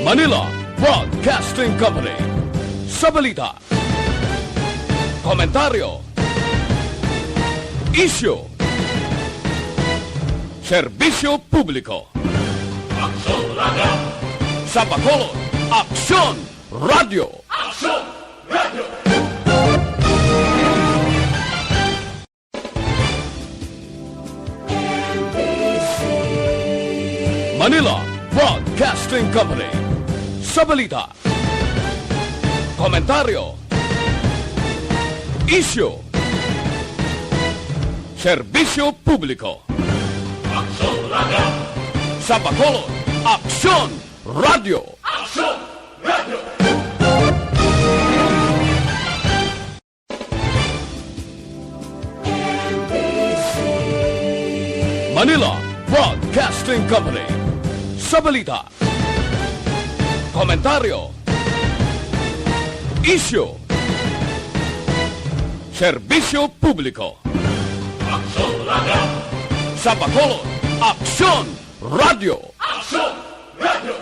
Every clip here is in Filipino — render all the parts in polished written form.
Manila Broadcasting Company. Sa balita, komentaryo, isyu, serbisyo publiko. Aksyon Radio! Sa Bacolod, Aksyon Radio! Aksyon Radio! Manila Broadcasting Company. Sa balita, komentaryo, isyu, serbisyo publiko. Aksyon Radio! Sa Bacolod, Aksyon Radio! Aksyon Radio! Manila Broadcasting Company. Sa balita, komentaryo, isyu, serbisyo publiko. Aksyon Radio! Sa Bacolod, Aksyon Radio! Aksyon Radio!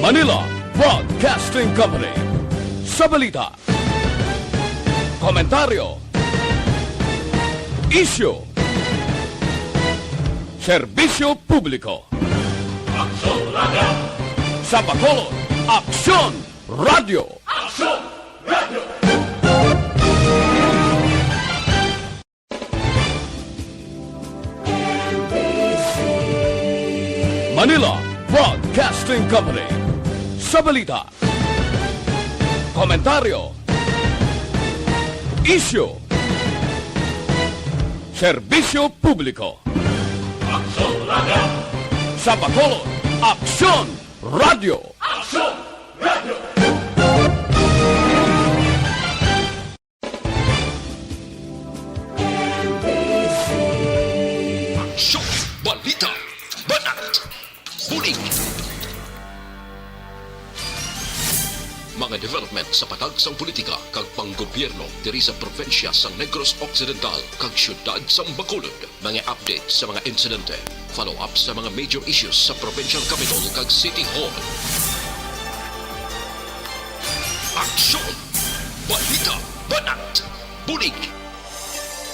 Manila Broadcasting Company. Sa balita, komentaryo, isyu, serbisyo publiko. Aksyon Radio! Sa Bacolod, Aksyon Radio! Aksyon Radio! Manila Broadcasting Company. Sa balita, komentaryo, isyu, serbisyo publiko. Aksyon Radio! Sa Bacolod, Aksyon Radio! Aksyon Radio! Aksyon, balita, banat, huling. Mga development sa patag sang politika kag panggobyerno diri sa probinsya sang Negros Occidental kag syudad sang Bacolod. Mga update sa mga insidente, follow-up sa mga major issues sa provincial capital kag City Hall. Aksyon, balita, banat, bulig.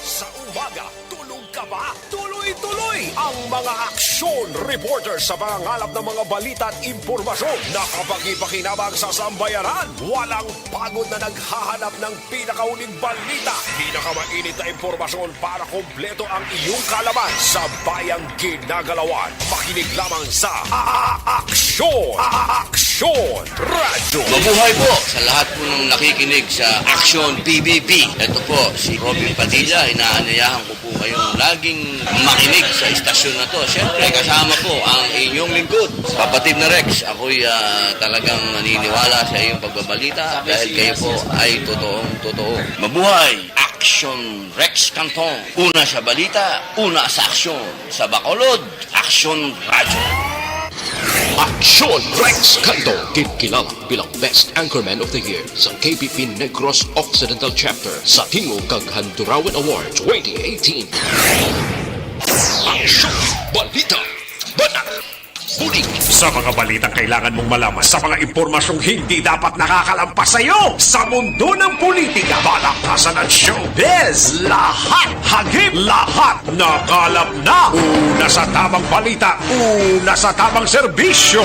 Sa umaga, tulog ka ba? Tuloy-tuloy ang mga aksyon reporter sa mga ngalap ng mga balita at impormasyon na kapag ipakinabang sa sambayanan, walang pagod na naghahanap ng pinakauling balita. Pinakamainit na impormasyon para kompleto ang iyong kalaman sa bayang ginagalawan. Makinig lamang sa Aksyon! Aksyon Radio! Mabuhay po sa lahat po ng nakikinig sa Aksyon PBB. Ito po si Robin Padilla. Inaanyayahan ko po kayong laging makinig sa istasyon na to. Siyempre, kasama po ang inyong lingkod. Kapatid na Rex, ako'y talagang naniniwala sa iyong pagbabalita dahil kayo po ay totoong-totoo. Mabuhay! Aksyon Rex Canton. Una sa balita, una sa aksyon. Sa Bacolod, Aksyon Radio. Aksyon Rex Canto, kilala bilang Best Anchorman of the Year sa KBP Negros Occidental Chapter sa Tingog kag Handurawan Award 2018. Aksyon, balita, banat, huling. Sa mga balitang kailangan mong malaman, sa mga impormasyong hindi dapat nakakalampas sa iyo, sa mundo ng politika, balakasan at showbiz, lahat, hagip, lahat, nakalap na. Una sa tamang balita, una sa tamang serbisyo.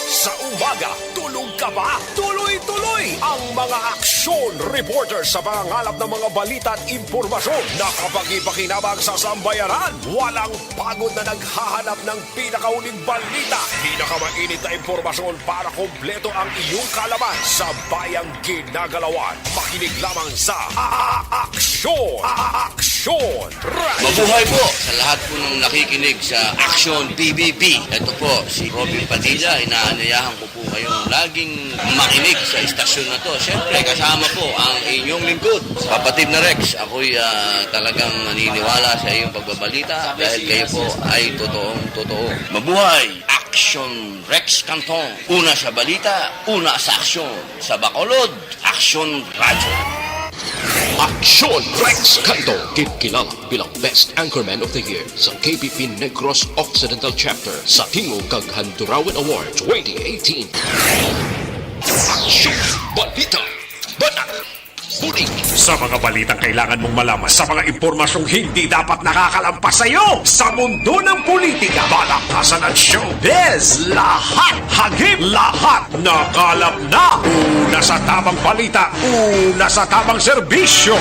Sa umaga, tulog ka ba? Tuloy-tuloy ang mga aksyon reporter sa mga ngalap ng mga balita at impormasyon na kapag ipakinabang sa sambayanan, walang pagod na naghahanap ng pinakauling balita. Pinakamainit na impormasyon para kompleto ang iyong kalaman sa bayang ginagalawan. Makinig lamang sa Aksyon! Aksyon Radio! Mabuhay po sa lahat po ng nakikinig sa Aksyon PBB. Ito po si Robin Padilla. Inaanyayahan ko po kayong laging makinig sa istasyon na to. Siyempre, kasama po ang inyong lingkod. Kapatid na Rex, ako'y talagang naniniwala sa iyong pagbabalita dahil kayo po ay totoong-totoo. Mabuhay! Action Rex Canton. Una sa balita, una sa aksyon. Sa Bacolod, Action Radio. Aksyon Rex Canto, kilala bilang Best Anchorman of the Year sa KBP Negros Occidental Chapter sa Tingog kag Handurawan Award 2018. Aksyon Balita Banat Bulig. Sa mga balitang kailangan mong malaman, sa mga impormasyong hindi dapat nakakalampas sa iyo, sa mundo ng politika, balakasan at showbiz, lahat hagip, lahat nakalap na. Una sa tamang balita, una sa tamang serbisyo.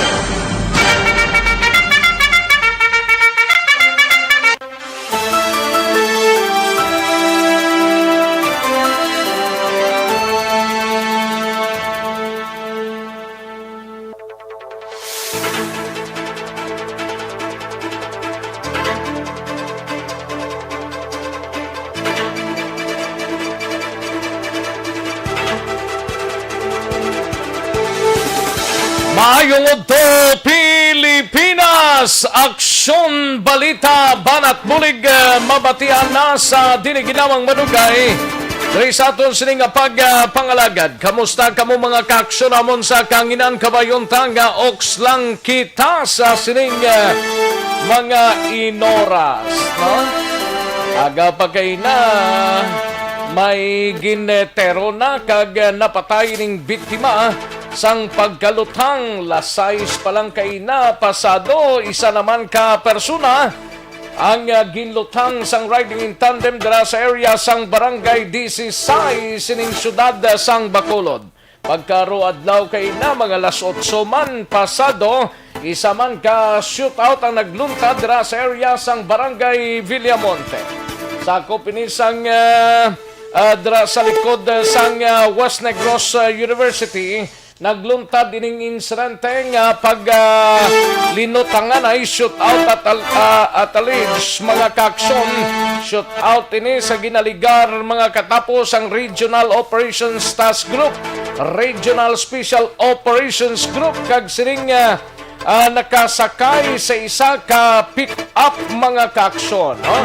Maayong udto Pilipinas! Aksyon, balita, banat bulig, mabatian na sa diniginawang madugay. Dari sa aton sining pagpangalagad, kamusta kamo mga kaaksyon amon sa kanginan kabayon tanga oks lang kita sa sining mga inoras, no? Aga pa kay na may ginetero na kag napatay ning biktima sang pagkalutang lasais palang kay na pasado isa naman ka persona ang ginlutang sang riding in tandem dira sa area sang barangay Disisay sining syudad sang Bacolod. Pagkaro adlaw kay na mga alas 8 man pasado isa man ka shootout ang nagluntad dira sa area sang barangay Villamonte. Sakop ini sang dira sa likod sang West Negros University. Nagluntad ining insidente nga linutangan ay shootout at alleged mga kaaksyon. Shootout ini sa ginaligar mga katapos ang Regional Operations Task Group, Regional Special Operations Group kag sining nakasakay sa isa ka pick-up mga kaaksyon, no?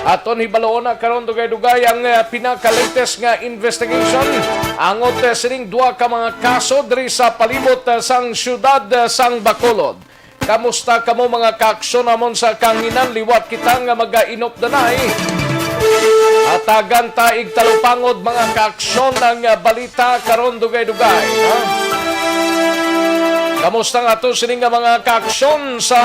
Aton hibaloon na karon dugay-dugay ang pinaka-latest nga investigation angot sining duha ka mga kaso diri sa palibot sang syudad sang Bacolod. Kamusta kamo mga kaaksyon amon sa kanginan liwat kita nga magainop danay. Atagan ta igtalupangod mga kaaksyon ng balita karon dugay-dugay, no? Kamusta nga ito sining mga kaaksyon sa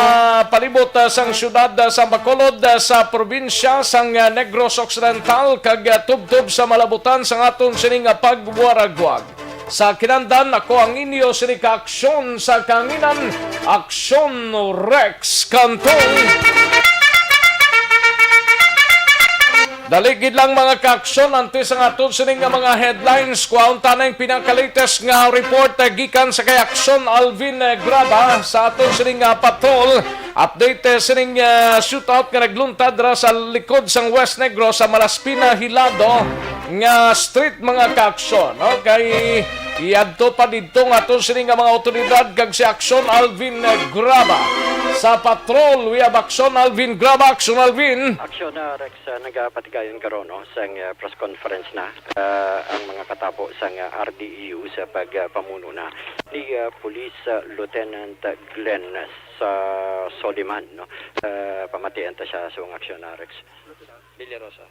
palibot sang syudad sa Bacolod sa probinsya sang Negros Occidental kag tubtob sa malabutan sang aton sining pagbuwaragwag. Sa kinandan ako ang inyo sining kaaksyon sa kanginan, Aksyon Rex Cantong. Daligid lang mga kaaksyon antes ang aton sining mga headlines kuhaon tanang pinaka-latest nga report gikan sa kay Aksyon Alvin Graba sa aton sining patrol. Update sining shootout nga nagluntad ra sa likod sang West Negros sa Malaspina Hilado nga street mga kaaksyon. Okay, iadto pa didto nga aton sining mga otoridad kag si Aksyon Alvin Graba. Sa patrol, we have Aksyon Alvin Graba. Aksyon Alvin. Aksyon Rex, nagapatigayon karon no, sa press conference na ang mga katapo sa RDEU sa pagpamuno na ni Police Lieutenant Glenn sa Soliman. No? Pamatian ta siya sa Aksyon Rex. Villarosa.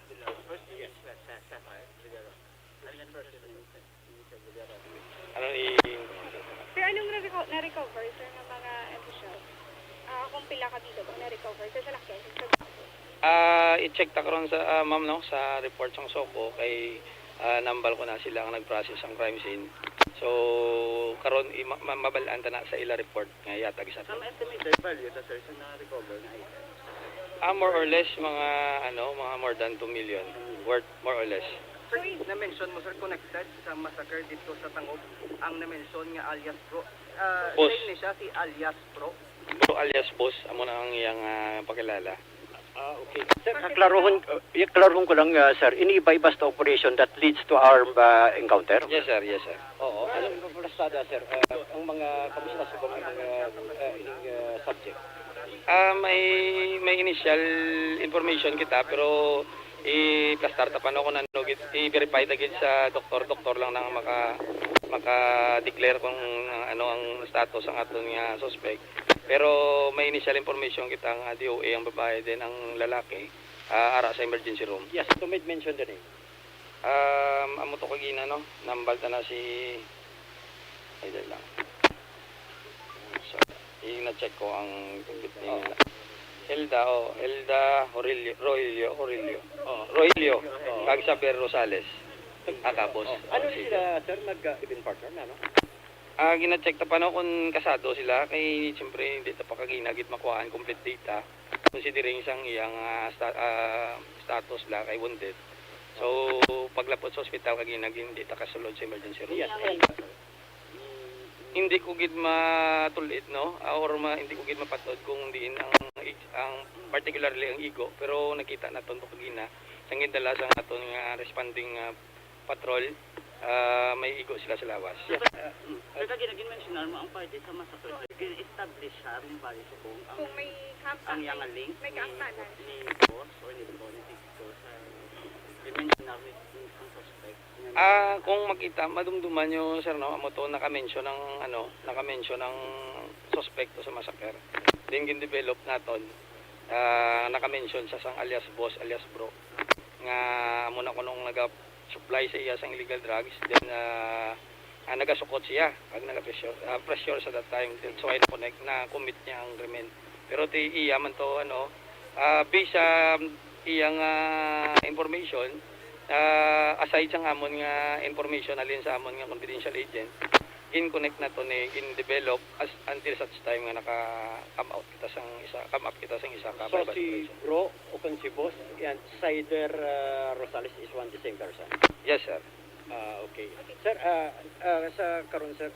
Sir, anong na-recover, sir, ng mga officials? Kung pila ka dito ba na-recover sa salakyan? I-check ta karon sa ma'am no sa report sang Soko kay nambal ko na sila ang nag-process ang crime scene. So karon mabalaan ta na sa ila report nga yatag sa. Some estimated value ta sir sa na-recover na item. More or less mga mga more than 2 million worth more or less. Sir, na-mention mo sir connected sa massacre dito sa Tangog ang na-mention nga alias Pro. Name ni siya si alias Pro. So alias Boss amo na ang iyang pakilala. Okay. Sir, klaruhon ko lang sir, ini bypass operation that leads to armed encounter? Yes sir, yes sir. Oo. Anong impormasada sir? Ang mga kamusta sa mga subject? May initial information kita pero i-plastar tapan ako na i-verify tagid sa doktor lang nang maka-declare kung ano ang status ang aton nga suspect. Pero may initial information kita nga DOA ang babae din ang lalaki ara sa emergency room. Yes, to mention the name. Amo to kagina no, nambalta na si ay dahil lang. So, i-check ko ang name. Elda Rogelio. Kag Xavier Rosales. Akabos. Ano sila, sir, nag-event partner na, no? Gina-check ta pa no kung kasado sila kay siyempre hindi ta pa kaginagit makuhaan complete data considering sang iyang status la kay wounded. So paglapot sa ospital kaginagin hindi ta kasulod sa emergency room. Yes, Hindi ko gid matulit no or hindi ko gid mapatod kung diin ang particularly ang igo pero nakita naton to kagina sangin dala sang aton nga responding patrol may igo sila sa lawas. yes. Pero ginag-mention mo ang party sa massacre. Establish siya rin ba kung Kung may ang yang link may kaangtanan. ni boss or ni politics sa dimension na ang suspect. Kung makita madumduman nyo sir no amo to naka-mention ng suspekto sa massacre. Then gin-develop naton naka-mention sa sang alias boss alias bro nga amo na kunong naga-supply sa iya sang illegal drugs then nagasukot siya pag naga-pressure sa that time then so I connect na commit niya ang krimen pero ti iya man to based sa iyang information aside sa amon nga information alin sa amon nga confidential agent in connect na to ni in develop as until such time nga come up kita sang isa ka So si bro o kung si boss and Sider Rosales is one the same person. yes sir. Okay. Sir, sa karon sir,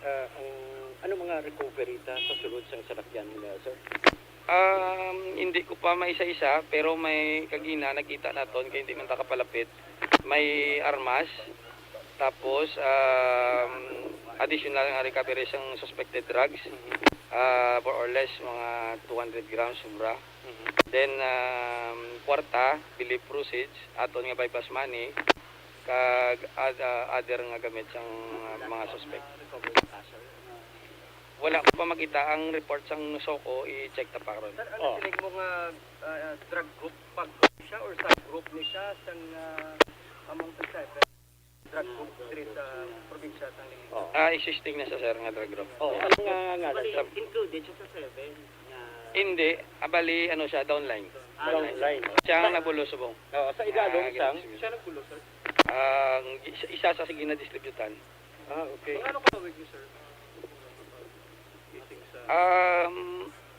ano mga recovery ta sa sulod sang salakyan sir? Hindi ko pa maisa-isa pero may kagina nakita naton kay hindi man ta kapalapit may armas tapos additional nga recovery sang suspected drugs more or less mga 200 grams sobra. Then kwarta believe proceeds aton nga bypass money kag other nga gamit sang mga suspect. Wala ko pa makita ang report sang Soko i-check ta pa ron. Sir, ano sinig mo nga drug group pag-group siya or subgroup ni siya sang among the seven drug group diri sa probinsya sang Linggo? Existing na sa sir nga drug group. Ano nga Bali, included siya sa seven nga Hindi, abali ano siya downline. downline? Siya ang nabulo subong. Sa igalong sang? siya nagbulo, sir. Isa sa sige na distributan. Okay. Ano kawig niyo, sir?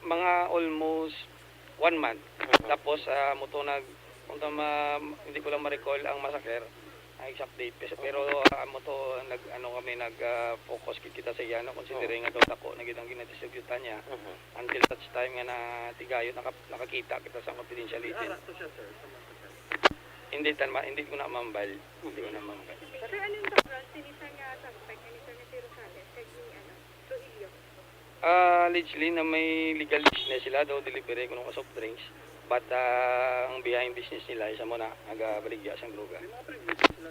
Mga almost 1 month. Tapos muto hindi ko lang ma-recall ang massacre. Exact date pero to kami nag-focus kita sa iya no considering nga daw tako na gidang ginadistributan niya until such time nga na tigayon nakakita kita sa confidential agent. Hindi ko na mambal. Sir, anong background sinisa nga suspect ni Sir Rosales kay Trujillo? Allegedly na may legal business sila daw delivery kuno ka soft drinks but ang behind business nila isa mo na nagabaligya sang droga.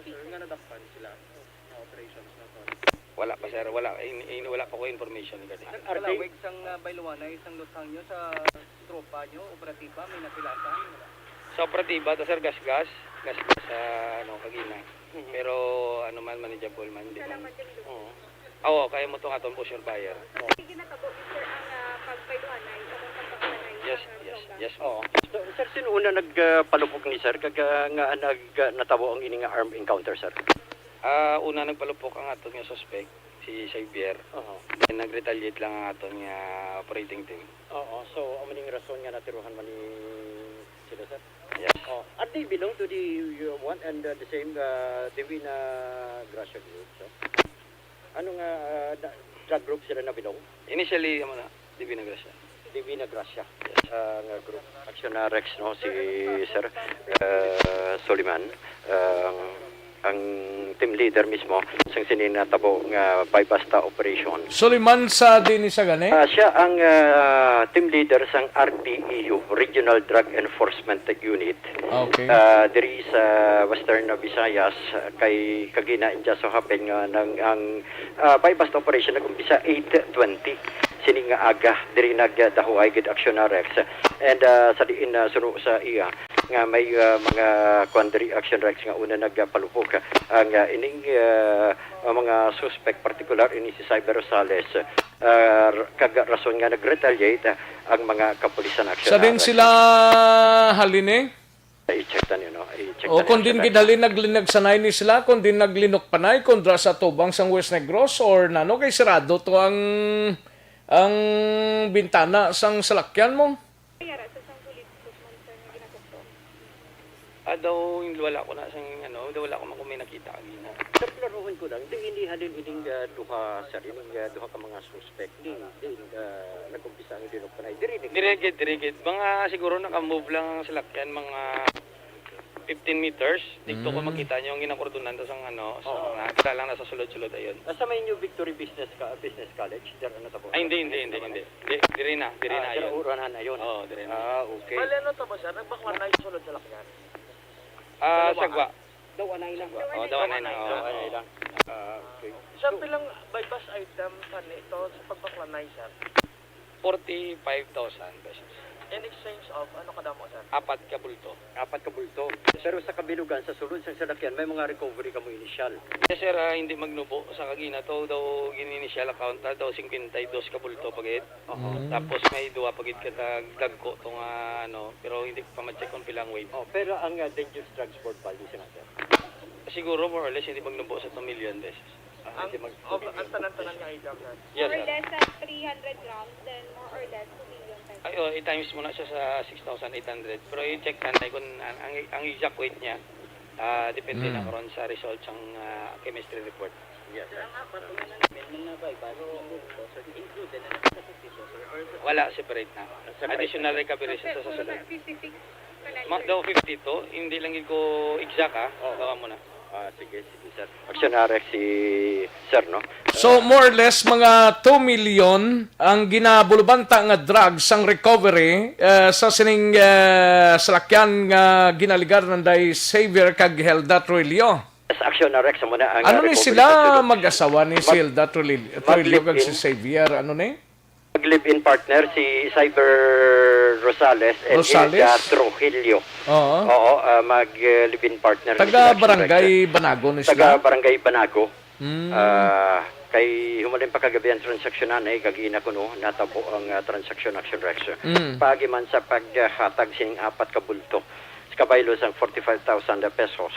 Nga nadakpan sila sa operations na to. Wala pa sir, wala pa ko information gani. Kalawig sang Bailuanay, isang lutang nyo sa tropa nyo, operatiba, may napilasan? Sa operatiba to sir gas sa kagina. Pero manageable man di man. Oo, kaya mo tong aton pusher buyer. Sige na tabo sir ang pagpayluanay o pagpapalay. Yes. So, sir, sino una nagpalupok ni sir kag nga natabo ang ini nga armed encounter sir? Una nagpalupok ang aton nga suspect si Xavier. Then nag-retaliate lang ang aton nga operating team. So amaning rason nga natiruhan man ni sila sir? Yes. Are they belong to the one and the same Divina Gracia group sir? Ano nga drug group sila na belong? Initially Divina Gracia. Divina Gracia. Yes. Nga group. Action na Rex no si Sir Soliman. ang team leader mismo sang sininatabo nga bypasta operation. Suliman sa din sa gani? Siya ang team leader sang RDEU, Regional Drug Enforcement Unit. Okay. Diri sa Western Visayas kay kagina inja so happen nga nang ang bypass operation nagumpisa 8:20 sini nga aga diri nagdahuay gid action na Rex and sa diin suno sa iya nga may mga quandary action Rex nga una nagpalupok ang ining mga suspect particular ini si Cyber Rosales kag rason nga nagretaliate ang mga kapulisan action Sa din sila haline? i-check ta niyo no i-check O kung din gidali naglinag sanay ni sila, kung din naglinok panay kontra sa tubang sang West Negros or nano kay sirado to ang bintana sang salakyan mo? Kaya sa isang police postman sir nga ginagukto. Daw yung wala ko na sang daw wala ko man kung may nakita kanina. Klaruhin ko lang, hindi halin ining duha sir, ining duha ka mga suspect din nag-umpisa ang dinok panay Dirigid. Mga siguro naka-move lang ang salakyan, mga 15 meters. Dito ko makita niyo yung ginakordonan sa kita lang nasa sulod-sulod ayun. Nasa may New Victory Business College, diyan ano tabo? Ay, hindi. Diri na ayun. Uranan ayon. Oo, diri na. Okay. Bale, ano to ba sir? Nagbaklan na yung sulod sa lakyan. Sagwa. Dawanay lang. Dawanay na. Dawanay lang. Okay. Sir, pilang bypass item ito sa pagbaklanay sir? 45,000 pesos. In exchange of, ano kadamo sir? 4 kabulto. 4 ka bulto. Pero sa kabilugan, sa sulod sa salakyan, may mga recovery ka mo initial. Yes sir, hindi magnubo sa kagina to daw gininitial account daw 52 kabulto pagit. Tapos may duwa pagit katagdagko tong pero hindi ko pa ma-check kung pilang weight. Pero ang dangerous drugs board value sir. Siguro more or less hindi magnubo sa 2 million pesos. Ang tanan-tanan nga item sir? Yes More or sir. less 300 grams, then more or less 2 million pesos. Ay, i-times mo na siya sa 6,800. Pero i-check natin kung ang exact weight niya. Depende na karon sa results ng chemistry report. Yes. Wala, separate na. Additional recovery siya sa susunod. 56 Daw 52, hindi lang ko exact gawa mo na. Sige sir. Actionary si sir no. So more or less mga 2 million ang ginabulubanta nga drugs ang recovery sa sining salakyan nga ginaligar ng day Xavier kag Helda Trujillo. Sa actionary sa muna ang Ano ni recovery sila sa sulod. mag-asawa ni si Helda Trujillo kag si Xavier ano ni? Mag-live-in partner si Cyber Rosales and Hilda Trujillo. Oo. Oo, mag-live-in partner. Taga Barangay Banago ni Taga sila. Barangay Banago. Kay humalin pa kagabi ang transaksyonan ay kagina ko no, natabo ang transaction action rex. Pagi man sa paghatag sining 4 ka bulto. Sa kabaylo sang 45,000 pesos.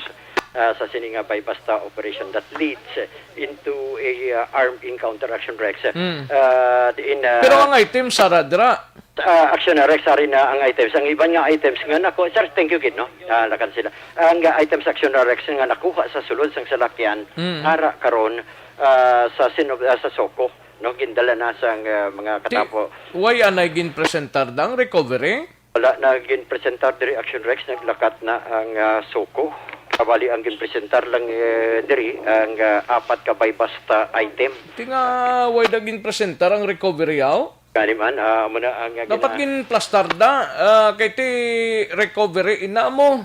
Sa sininga bypasta operation that leads into a armed encounter action rex. Pero ang item sa radra. Action rex rin na ang items. Ang iban nga items nga nako, sir, thank you kid no. Lakan sila. Ang items action rex nga nakuha sa sulod sang salakyan ara karon sa Soko no gindala na sang mga katapo. Why anay ginpresentar dang recovery? Wala na ginpresentar diri action rex naglakat na ang Soko. Kabali ang ginpresentar lang diri ang 4 ka basta item. Tinga why da ginpresentar ang recovery yaw? Kani man muna ang Dapat ginplastar da kay ti recovery ina mo.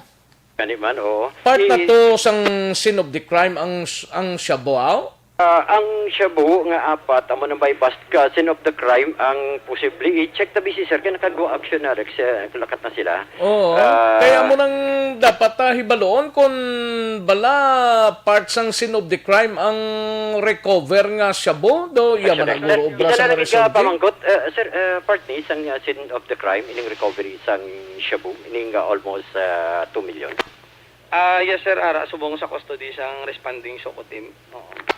kani man o. Part na to sang scene of the crime ang Shabuao. Ang Shabu nga 4 amo nang bypass ka scene of the crime ang posible i-check ta busy sir kay nakago action na rex lakat na sila. Oo. Kaya mo nang dapat hibaloon kung bala part sang scene of the crime ang recover nga Shabu do yaman ang guro obra sa resolve. Pamangkot sir part ni sang scene of the crime ining recovery sang Shabu ining almost 2 million. Yes sir, ara subong sa custody sang responding Soko team.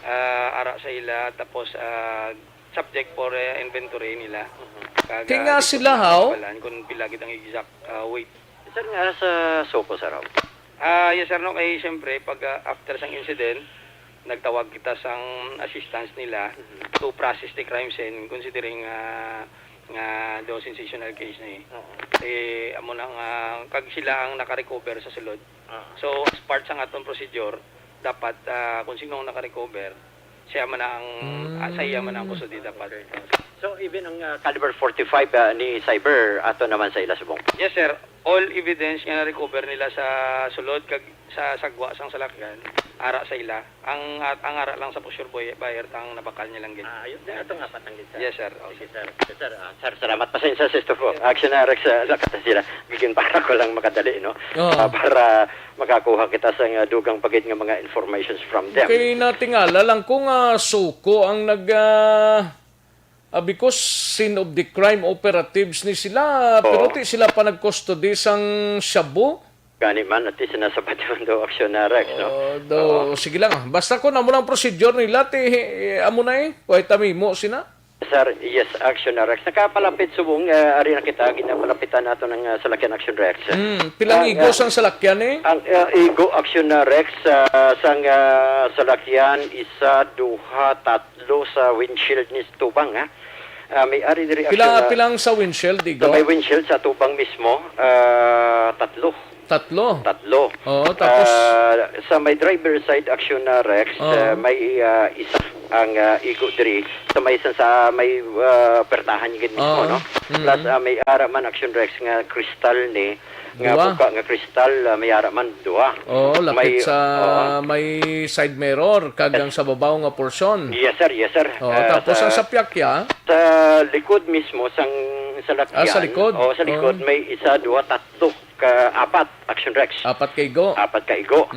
Ara sa ila tapos subject for inventory nila. Tinga sila haw? Kung pilagid ang exact weight. Sir nga sa Soko sa raw. Yes sir, no, kay siyempre pag after sang incident, nagtawag kita sang assistance nila to process the crime scene considering nga daw sensational case na amo nang kag sila ang naka-recover sa sulod. So as part sa atong procedure, dapat kung sino ang naka-recover, siya man ang sa iya man ang custody dapat. So even ang caliber 45 ni Cyber ato naman sa ila subong. Yes sir, all evidence nga na-recover nila sa sulod kag sa sagwa sang salakyan, ara sa ila. Ang ara lang sa pusher buyer ang nabakal niya lang gid. Ayun din ato nga patanggit sa. Yes sir. Okay, sir. Sir, salamat. Pasensya sa isto po. Action na sa kata sila. Bigyan para ko lang makadali, no? Oo. Para makakuha kita sa dugang pagit nga mga informations from them. Kay natingala lang kung suko ang because scene of the crime operatives ni sila, pero ti sila pa nag-custody sang shabu. Gani man, at sinasabat yung do action na Rex, no? Sige lang. Basta ko na mo lang procedure nila, amo na Kuhay tamimo sina. Sir, yes, action na Rex. Nakapalapit subong, ari na kita, ginapalapitan nato ng Salakyan Action Rex. Pilang igos ang salakyan Ang Igo Action na Rex, sang Salakyan, isa, duha, tatlo sa windshield ni Tubang, ha? May ari diri action Pilang sa windshield, Igo? Sa may windshield sa Tubang mismo, tatlo. Tatlo? Oo, tapos? Sa may driver side action na Rex, may isa ang igo diri sa may pertahan gid mismo, no? Plus may ara man action Rex nga crystal ni nga buka nga crystal may ara man duha. Lapit sa may side mirror kagang sa babaw nga portion. Yes sir. Tapos ang sa piyakya sa likod mismo sang salakyan. Sa likod? Sa likod may isa, duha, tatlo apat action Rex. Apat ka igo.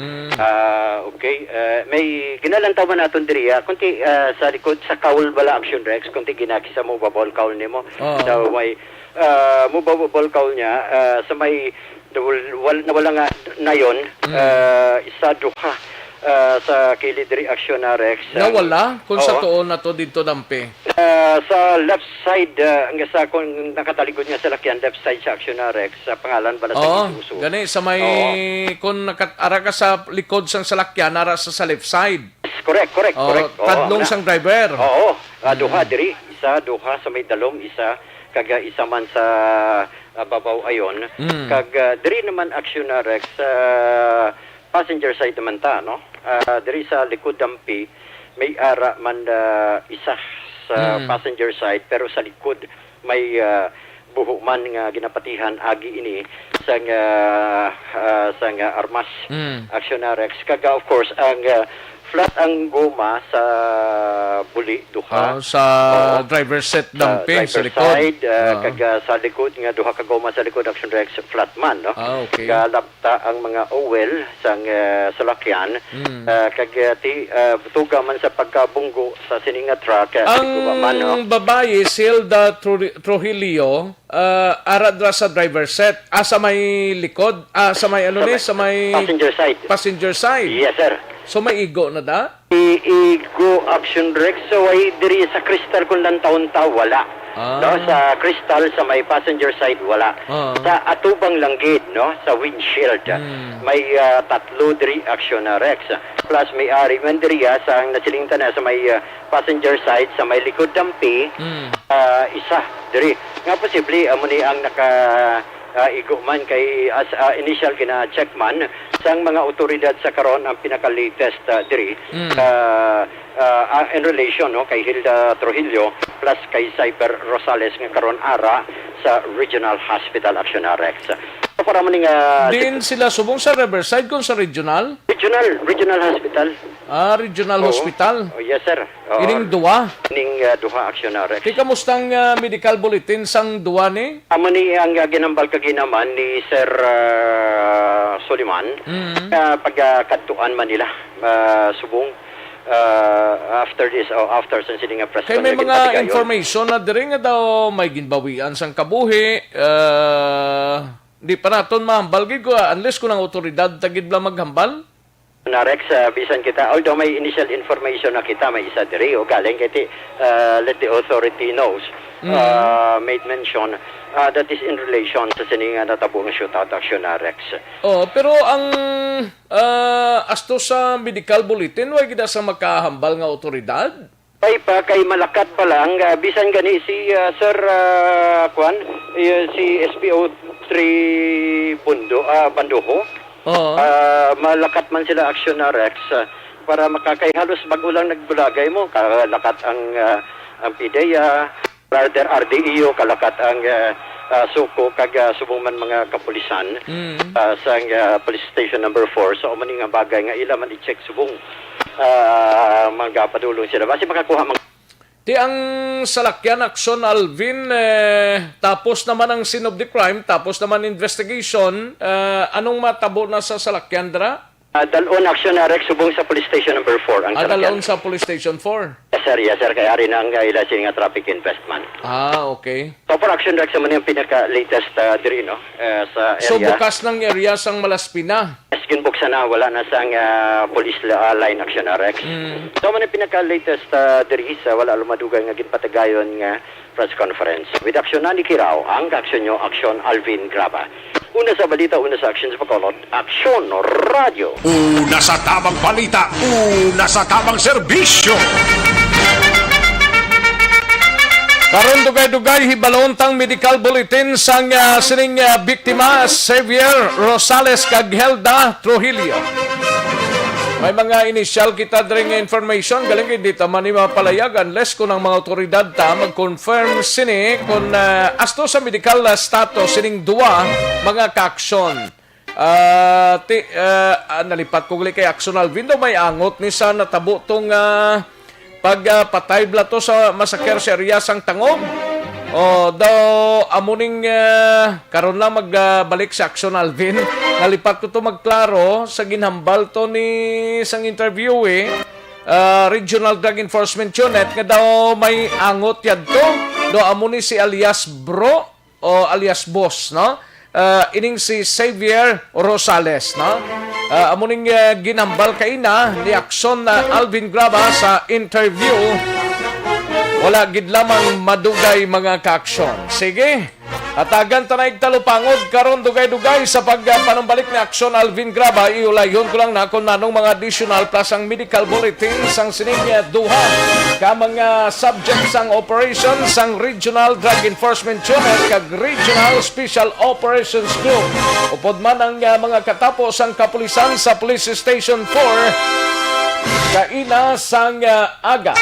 Okay. May ginalantawan naton diri kunti sa likod sa kaul bala action Rex kunti ginakisa mo babol kaul nimo. So may mo babol kaul niya sa may wala nga nayon isa duha sa kilid diri action na Rex. Nawala kung sa tuon na to dito dampe. Sa left side hanggang sa kung nakataligod niya sa lakyan left side sa action na Rex sa pangalan bala sa Isuzu. Gani sa may kung nakatara ka sa likod sang salakyan nara sa left side. Correct. Tadlong sang driver. Duha diri, isa duha sa may dalom, isa kaga isa man sa babaw ayon. Kag diri naman action na Rex passenger side naman ta, no? Diri sa likod dampi may ara man isa sa passenger side pero sa likod may buho man nga ginapatihan agi ini sang armas action na Rex kaga of course ang flat ang goma sa buli duha sa driver set dampi sa likod side kaga sa likod nga duha ka goma sa likod action Rex flat man, no? Okay. Galapta ang mga oil sang salakyan kaga ti tuga man sa pagkabunggo sa sininga truck ang babae Silda Trujillo arad ra sa driver set sa may likod sa may sa may passenger side. Yes sir. So may igo na da? Igo action Rex so ay diri sa crystal kung lang taon-ta wala. No, sa crystal sa may passenger side wala. Sa atubang langgit, no, sa windshield may tatlo diri action na Rex. Plus may ari man diri sa ang nasilingtan na sa may passenger side sa may likod dampi isa diri. Nga posible amo ni ang naka igo man kay as initial kina-check man sang mga otoridad sa karon ang pinaka-latest diri in relation, no, kay Hilda Trujillo plus kay Cyber Rosales nga karon ara sa Regional Hospital Action Rex. Para man nga din sila subong sa Riverside kung sa regional hospital. Regional hospital. Yes sir. Ining duwa. Duha action Rex. Di kamustang medical bulletin sang duwa ni? Amo ni ang ginambal kaginaman ni Sir Soliman pagkadtuan man nila subong after this after sa sila nga press kay may mga information na diri nga daw may ginbawian sang kabuhi di pa naton mahambal gid ko unless kunang otoridad tagid bla maghambal na Rex bisan kita although may initial information na kita may isa diri o galing kay let the authority knows made mention that is in relation sa sininga natabong shootout action na Rex. Pero ang asto sa medical bulletin way gid sa makahambal nga otoridad ay pa kay malakat pa lang bisan gani si Sir Kwan si SPO 3 Bandoho Oo. Malakat man sila action na Rex para makakay halos bagulang nagbulagay mo kalakat ang PIDEA, rather RDEO, kalakat ang suko kag subong man mga kapulisan sa police station number 4. So umani nga bagay nga ila man i-check subong mga padulong sila basi makakuha Di ang salakyan aksyon Alvin, tapos naman ang scene of the crime, tapos naman investigation, anong matabo na sa salakyan dra? dalon action na Rex subong sa police station number 4 ang Adalaon sa police station 4. Yes sir, kaya ari na ang ila nga traffic investment. Okay. So for action Rex man yung pinaka-latest diri no sa area. So bukas ng area sang Malaspina. Skin buksan na wala na sang police line action na Rex. So man yung pinaka-latest diri sa wala lumadugay nga ginpatagayon nga press conference. With action na ni Kirao, ang action nyo, action Alvin Graba. Una sa balita, una sa action sa Bacolod, Aksyon Radio. Una sa tamang balita, una sa tamang serbisyo. Karon dugay-dugay hibalontang medical bulletin sang sining biktima Xavier Rosales kag Helda Trujillo. May mga initial kita dring information galing kay dito man ni mapalayag unless kung ang mga otoridad ta mag-confirm sini kung asto sa medical status sining duwa mga kaaksyon. Nalipat ko gali kay aksyon Alvin daw may angot ni sa natabo tong pagpatay blato sa masakyer sa area sang Tangog. Daw amuning karon lang magbalik sa aksyon Alvin. Nalipat ko to magklaro sa ginhambal to ni sang interview Regional Drug Enforcement Unit nga daw may angot yadto. Daw amuni si alias Bro o alias Boss, no? Ining si Xavier Rosales, no? Amuning ginhambal kay na ni aksyon na Alvin Graba sa interview. Wala gid lamang madugay mga kaaksyon. Sige, atagan tanay talupangod karon dugay-dugay sa pagpanumbalik ni aksyon Alvin Graba. Iulayon ko lang na kung nanong mga additional plus ang medical bulletin sang sining duha ka mga subject sang operation sang Regional Drug Enforcement Unit kag Regional Special Operations Group. Upod man ang mga katapos sang kapulisan sa Police Station 4 kaina sang aga.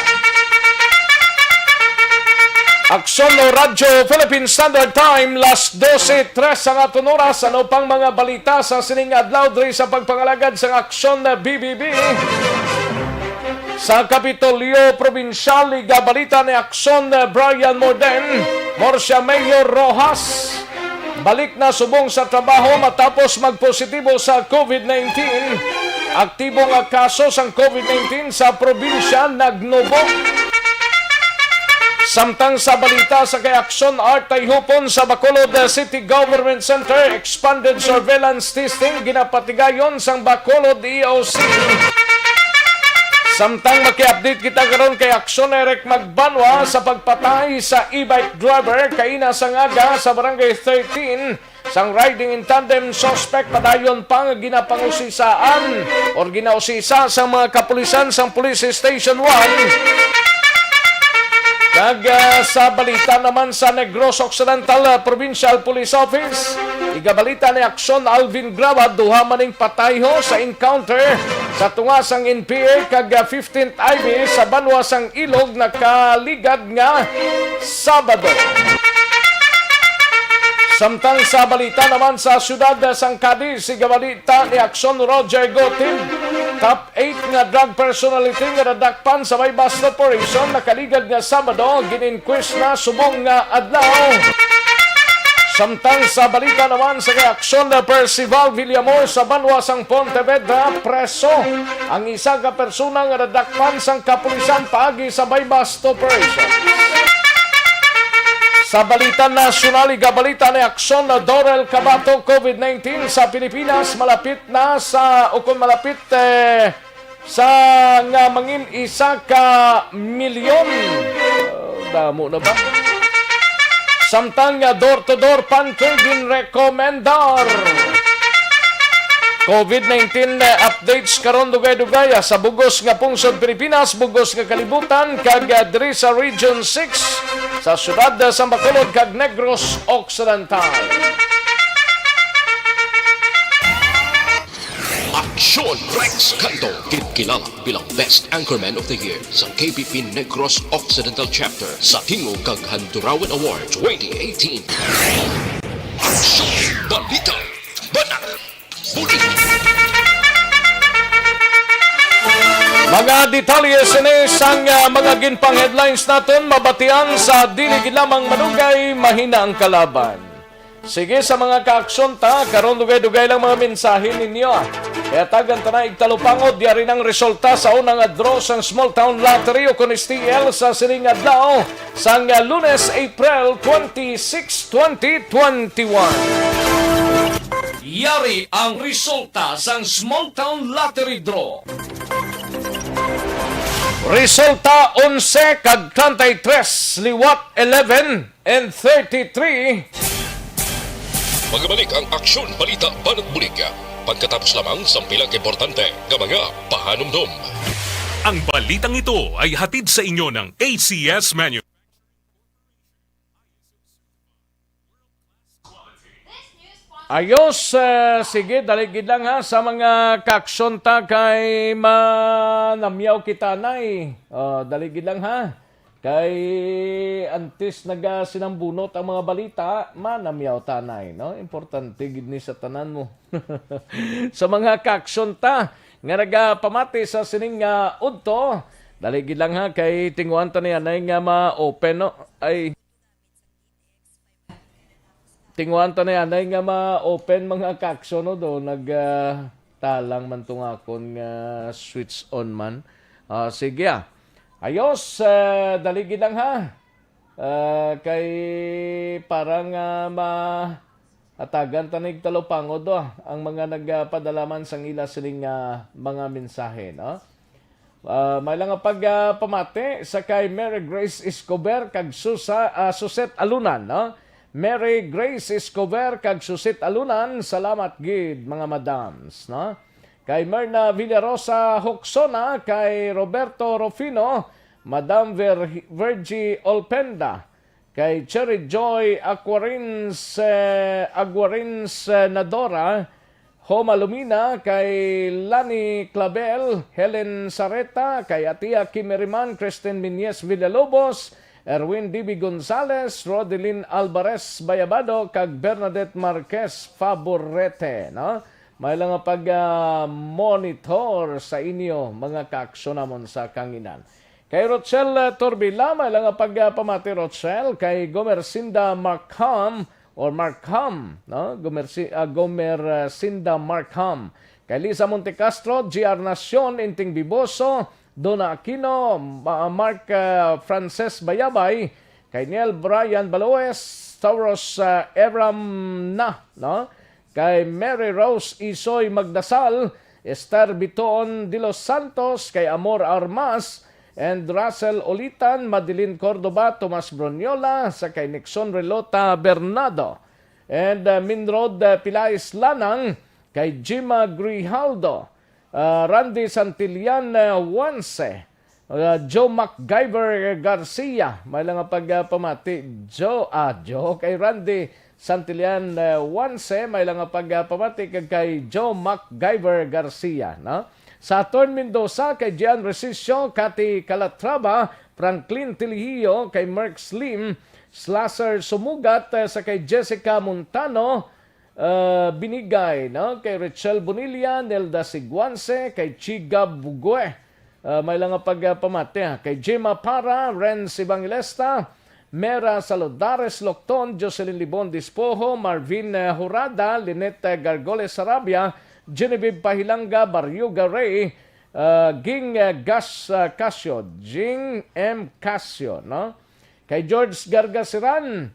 Aksyon no Radyo Philippine Standard Time, last 12:03 ang aton oras. Ano pang mga balita sa sining adlaw diri sa pagpangalagad sa aksyon na BBB? Sa Kapitolyo Provincial, igabalita ni aksyon na Brian Morden, Morsia Mayor Rojas. Balik na subong sa trabaho matapos magpositibo sa COVID-19. Aktibo nga kaso sang COVID-19 sa probinsya nagnubo. Samtang sa balita sa kay Aksyon Art Tayhupon sa Bacolod City Government Center, expanded surveillance testing ginapatigayon sang Bacolod EOC. Samtang maki-update kita karon kay Aksyon Eric Magbanwa sa pagpatay sa e-bike driver kaina sang aga sa Barangay 13 sang riding in tandem suspect padayon pang ginapangusisaan or ginausisa sa mga kapulisan sang Police Station 1. Kag sa balita naman sa Negros Occidental Provincial Police Office, igabalita ni aksyon Alvin Graba, duha maning patayho sa encounter sa tungasang NPA kag 15th IV sa Banwasang Ilog na kaligad nga Sabado. Samtang sa balita naman sa siyudad sang Cadiz, igabalita ni aksyon Roger Gotib, top 8 nga drug personality nga nadakpan sa may bust operation na kaligad nga Sabado, gininquest na subong nga adlaw. Samtang sa balita naman sa aksyon na Percival Villamor sa Banwasang Pontevedra, preso ang isa ka persona nga nadakpan sang kapulisan paagi sa may bust operation. Sa balita nasyonal, igabalita ni aksyon na Dorel Cabato, COVID-19 sa Pilipinas, malapit na sa, o kung malapit sa nga mangin isa ka milyon. Damo na ba? Samtang nga door-to-door pantry din rekomendar. COVID-19 updates karon dugay-dugay sa bugos nga pungsod Pilipinas, bugos nga kalibutan kag diri sa Region 6 sa siyudad sa Bacolod kag Negros Occidental. Sean Rex Canto, kilala bilang Best Anchorman of the Year sa KBP Negros Occidental Chapter sa Tingog kag Handurawan Award 2018. Aksyon! Balita! Banat! Bulig! Mga detalye sini sang mga ginpang headlines naton mabatian sa dili lamang manugay mahina ang kalaban. Sige sa mga kaaksyon ta, karon dugay-dugay lang mga mensahe ninyo. Kaya tagan ta na igtalupangod diari ng resulta sa unang draw sang Small Town Lottery o kun STL sa sining adlaw sang Lunes, April 26, 2021. Yari ang resulta sang Small Town Lottery Draw. Resulta 11 kag 33, liwat 11 and 33. Magbalik ang Aksyon Balita Banat Bulig. Pagkatapos lamang sa pilang importante ng mga pahanumdum. Ang balitang ito ay hatid sa inyo ng ACS Menu. Ayos, sige, daligid lang ha sa mga kaksyon ta kay manamyaw kita nay. Daligid lang ha. Kay antes sinambunot ang mga balita, manamyaw tanay, no? Importante gid ni sa tanan mo. Sa mga kaksyon ta nga nagapamati sa sining udto, daligid lang ha kay tinguan ta niya nay nga ma-open no. Ay tinguan ta niya nay nga ma-open mga kaksyon no do talang man tong akon nga switch on man. Sige ayos, daligid lang ha. Kay parang atagan tanig talupangod ang mga nagpadalaman sang ila siling mga mensahe. No? May lang pagpamati sa kay Mary Grace Escobar kag Suset Alunan. No? Mary Grace Escobar kag Suset Alunan, salamat gid mga madams. No? Kay Merna Villarosa Hoxona, kay Roberto Rufino, Madam Virgie Olpenda, kay Cherry Joy Aguarins Nadora, Homa Lumina, kay Lani Clabel, Helen Sareta, kay Atia Kimeriman, Kristen Minyes Villalobos, Erwin D.B. Gonzales, Rodelyn Alvarez Bayabado, kag Bernadette Marquez Favorete, no? May lang pag-monitor sa inyo, mga kaaksyon sa kanginan. Kay Rochelle Torbila, may lang pagpamati Rochelle, kay Gomercinda Markham, no? Gomercinda Markham, kay Lisa Montecastro, GR Nacion, Inting Biboso, Donna Aquino, Mark Frances Bayabay, kay Neil Brian Baloes, Tauros Eram na, no? Kay Mary Rose Isoy Magdasal, Esther Biton de los Santos, kay Amor Armas, and Russell Olitan, Madeline Cordoba, Tomas Broniola, sa kay Nixon Relota Bernardo, and Minrod Pilais Lanang, kay Jima Grijaldo, Randy Santillan Wanse, Joe MacGyver Garcia, may lang pagpamati, Joe kay Randy Santillan Wanse, may lang pagpamati kay Joe MacGyver Garcia. No? Saturn Mendoza, kay Gian Resisio, Cathy Calatrava, Franklin Tilihio, kay Mark Slim, Slasser Sumugat, sa kay Jessica Montano, binigay, no? Kay Rachel Bonilla, Nelda Siguanse, kay Chiga Bugue, may lang pagpamati, kay Jima Para, Renz Evangelista, Mera Saludares Locton, Jocelyn Libon Dispoho, Marvin Jurada, Lynette Gargoles Sarabia, Genevieve Pahilanga, Barrio Garay, Ging Gas Casio, Jing M. Casio, no? Kay George Gargasiran,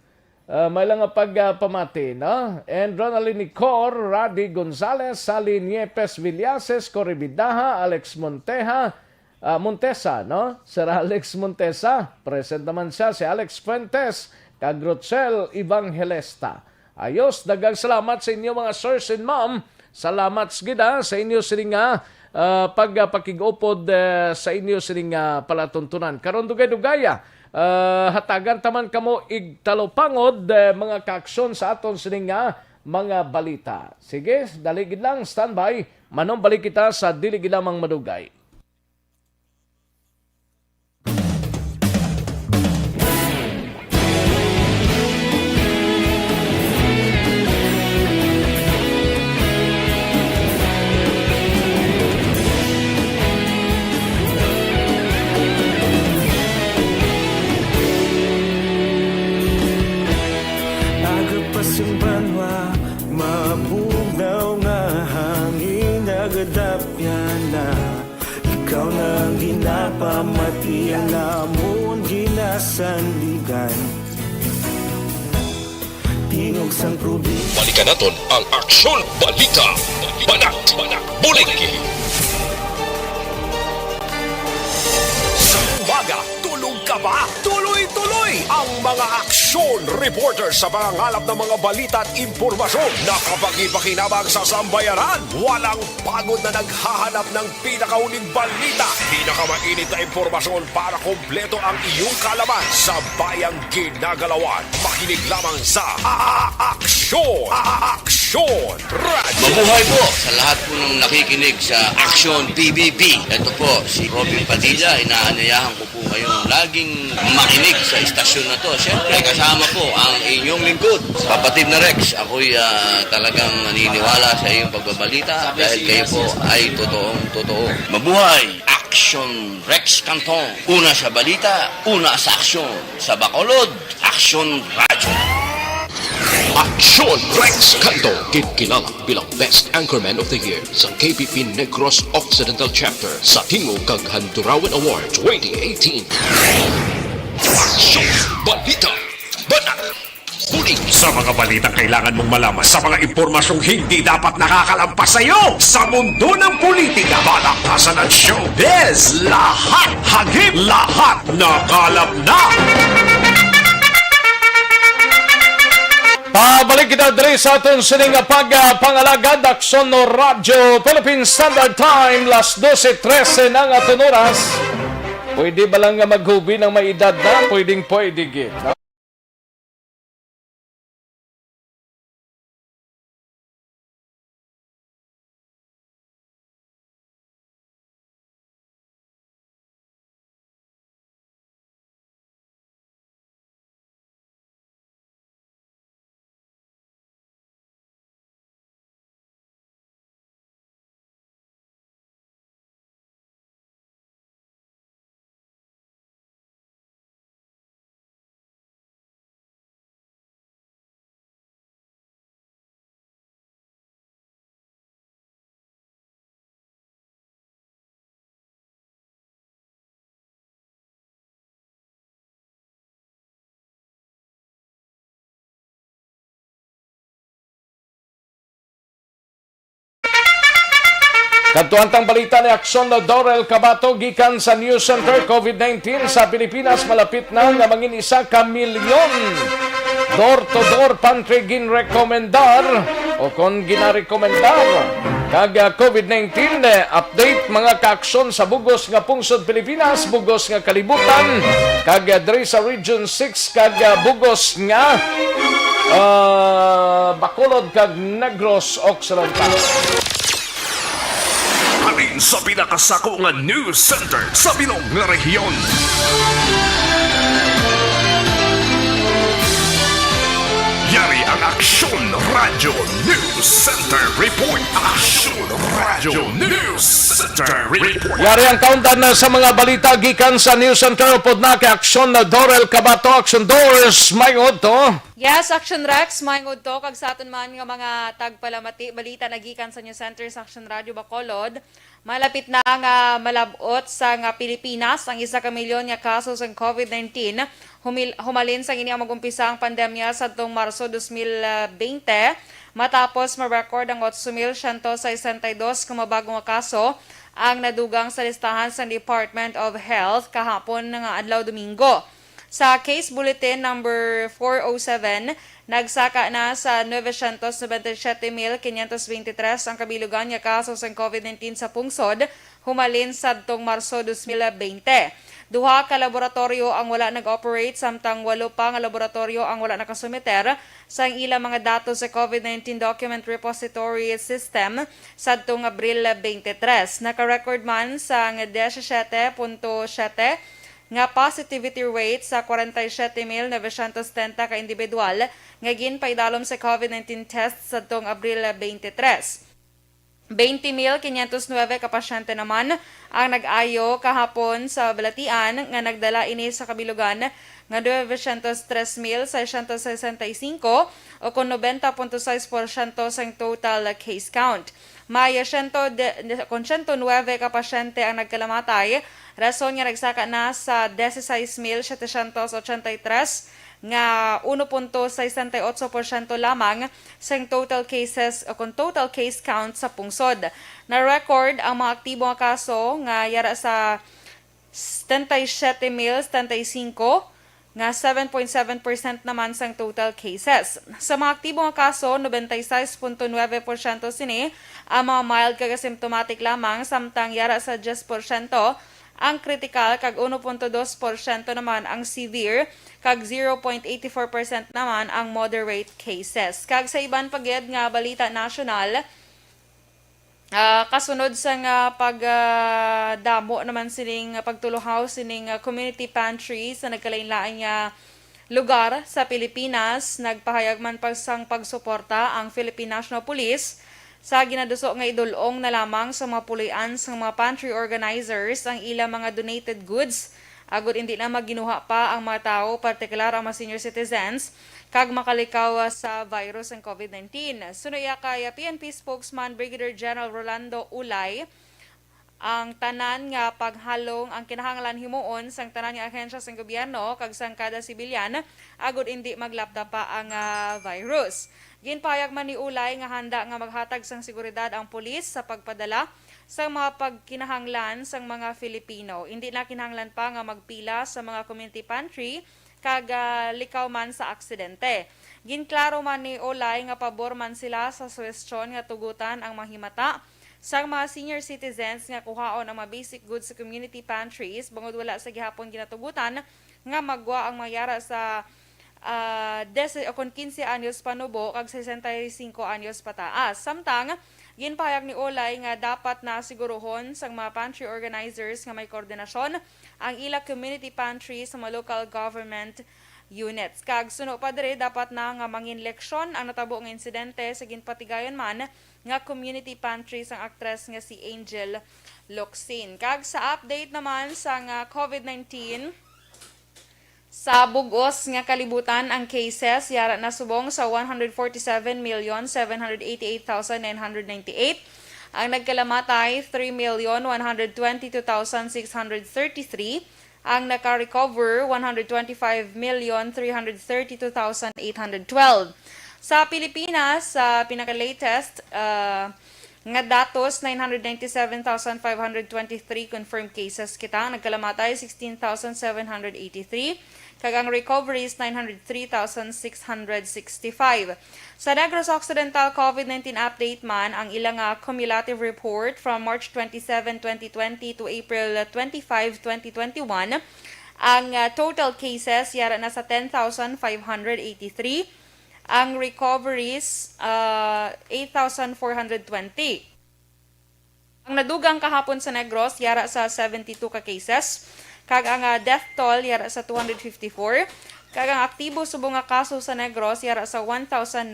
may lang pagpamati, no? And Ronaldin Nicor, Radi Gonzales, Sally Niepes Villases, Corribidaha, Alex Montesa, no? Sir Alex Montesa, present naman siya, si Alex Fuentes, kag Rochelle Evangelista. Ayos, dagang salamat sa inyo mga sirs and ma'am. Salamat gida sa inyo sining pagpakigupod sa inyo sining palatuntunan. Karon dugay-dugaya, hatagan taman kamo igtalopangod mga kaaksyon sa aton sining mga balita. Sige, daligid lang, standby Manong balik kita sa dili ginamang madugay. Agapasumbanwa, mabugaw nga hangin nagadapyan na. Ikaw na ang ginapamati, ang namon ginasandigan. Tingog sang probinsya. Balikan naton ang Aksyon Balita. Banat, Buligi. Sa umaga, tulog ka ba? Tuloy-tuloy ang mga aksyon reporter sa mga ngalap ng mga balita at impormasyon na kapag-ipakinabang sa sambayanan. Walang pagod na naghahanap ng pinakauling balita. Pinakamainit na impormasyon para kompleto ang iyong kalaman sa bayang ginagalawan. Makinig lamang sa Aksyon! Aksyon Radio! Mabuhay po sa lahat po ng nakikinig sa Action PBB. Ito po si Robin Padilla. Inaanyayahan ko po kayong laging makinig sa istasyon na to. Siyempre, kasama po ang inyong lingkod. Kapatid na Rex, ako'y talagang naniniwala sa iyong pagbabalita dahil kayo po ay totoong-totoo. Mabuhay! Action Rex Canton. Una sa balita, una sa aksyon. Sa Bacolod, Action Radio. Aksyon Rex Canto, kilala bilang Best Anchorman of the Year sa KPP Negros Occidental Chapter sa Tingog kag Handurawan Award 2018. Aksyon Balita. Banat. Huling Sa mga balitang kailangan mong malaman, sa mga impormasyong hindi dapat nakakalampas sa iyo, sa mundo ng politika, balakasan at showbiz, lahat hagip, lahat nakalap na! Pabalik kita diri sa aton sining pangalagad Aksyon no Radyo Philippine Standard Time las 12:13 ng aton oras. Pwede ba lang nga maghubi ng may edad na? Pwede gid. Kadtuantang balita ni Aksyon na Dorel Cabato gikan sa News Center. COVID-19 sa Pilipinas malapit na nga mangin 1 ka milyon. Door-to-door pantry ginrekomendar o kon ginarekomendar kag COVID-19 update mga kaaksyon sa bugos nga pungsod Pilipinas, bugos nga kalibutan kag diri sa Region 6 kag bugos nga Bacolod kag Negros Occidental. Halin sa pinakasako nga news center sa bilog nga rehiyon. Yari ang Aksyon Radio News Center Report. Aksyon Radio News Center Report. Yari ang countdown sa mga balita gikan sa News Center upod na kay Aksyon na Dorel Cabato. Aksyon Doors, may to. Yes, Action Rex, maingod to, kag sa aton man nga mga tagpalamati, balita nagikan sa News Center sa Action Radio Bacolod. Malapit na nga malabot sa nga Pilipinas ang 1 ka milyon nga kaso sa COVID-19. Humalin sa ini ang mag-umpisa ang pandemya sa tong Marso 2020 matapos ma-record ang 8,162 kumabagong nga kaso ang nadugang sa listahan sa Department of Health kahapon nga adlaw Domingo. Sa case bulletin number 407, nagsaka na sa 997,523 ang kabilugan nga kaso sa COVID-19 sa pungsod, humalin sa tong Marso 2020. Duha ka laboratorio ang wala nag-operate samtang 8 pa nga laboratorio ang wala nakasumiter sa ilang mga datos sa COVID-19 Document Repository System sadtong Abril 23. Naka-record man sa 17.7 nga positivity rate sa 47,970 ka individual nga ginpaidalom sa COVID-19 test sadtong Abril 23. 20,509 ka pasyente naman ang nag-ayo kahapon sa balatian nga nagdala ini sa kabilugan nga 903,665 o kung 90.6% sa total case count. May 109 ka pasyente ang nagkalamatay, rason nga nagsaka na sa 16,783 nga 1.68% lamang sa total cases o kung total case count sa pungsod. Na-record ang mga aktibo nga kaso nga yara sa 77,075 nga 7.7% naman sa total cases. Sa mga aktibo nga kaso, 96.9% sini ang mga mild kag asymptomatic lamang samtang yara sa 10% ang critical kag 1.2% naman ang severe kag 0.84% naman ang moderate cases. Kag sa iban pagyed nga balita nasyonal, kasunod sa nga pagdamo naman sining pagtuluhaw sining community pantry sa nagkalain-lain nga lugar sa Pilipinas, nagpahayag man sang pagsuporta ang Philippine National Police sa ginaduso nga idulong na lamang sa mga pulian sa mga pantry organizers ang ilang mga donated goods agud hindi na maginuha pa ang mga tao, partikular ang mga senior citizens, kag makalikaw sa virus ng COVID-19. Sunuya kay PNP spokesman Brigadier General Rolando Ulay, ang tanan nga paghalong ang kinahanglan himuon sang tanan nga ahensya sa gobyerno kag sang kada sibilyan agud hindi maglapda pa ang virus. Ginpahayag man ni Ulay nga handa nga maghatag sang seguridad ang pulis sa pagpadala sa mga pagkinahanglan sang mga Filipino. Hindi na kinahanglan pa nga magpila sa mga community pantry kag likaw man sa aksidente. Ginklaro man ni Ulay nga pabor man sila sa suwestyon nga tugutan ang mahimata sa mga senior citizens nga kuhaon ang mga basic goods sa community pantries bangod wala sa gihapon ginatugutan nga magwa ang mayara sa 15 anyos panubo kag 65 anyos pataas. Samtang ginpahayag ni Ulay nga dapat na siguruhon sang mga pantry organizers nga may koordinasyon ang ila community pantry sa mga local government units. Kag suno pa diri dapat na nga mangin leksyon ang natabo nga insidente sa ginpatigayon man nga community pantry sang aktres nga si Angel Locsin. Kag sa update naman sa COVID-19 sa bugos nga kalibutan ang cases yara na subong sa 147,788,998. Ang nagkalamatay 3,122,633. Ang naka-recover 125,332,812. Sa Pilipinas, sa pinaka-latest nga datos 997,523 confirmed cases kita. Nagkalamatay 16,783. Kag ang recovery is 903,665. Sa Negros Occidental COVID-19 update man, ang ilang cumulative report from March 27, 2020 to April 25, 2021, ang total cases yara na sa 10,583. Ang recoveries 8,420. Ang nadugang kahapon sa Negros yara sa 72 ka cases. Kag ang death toll yara sa 254. Kag ang aktibo subong nga kaso sa Negros yara sa 1,909.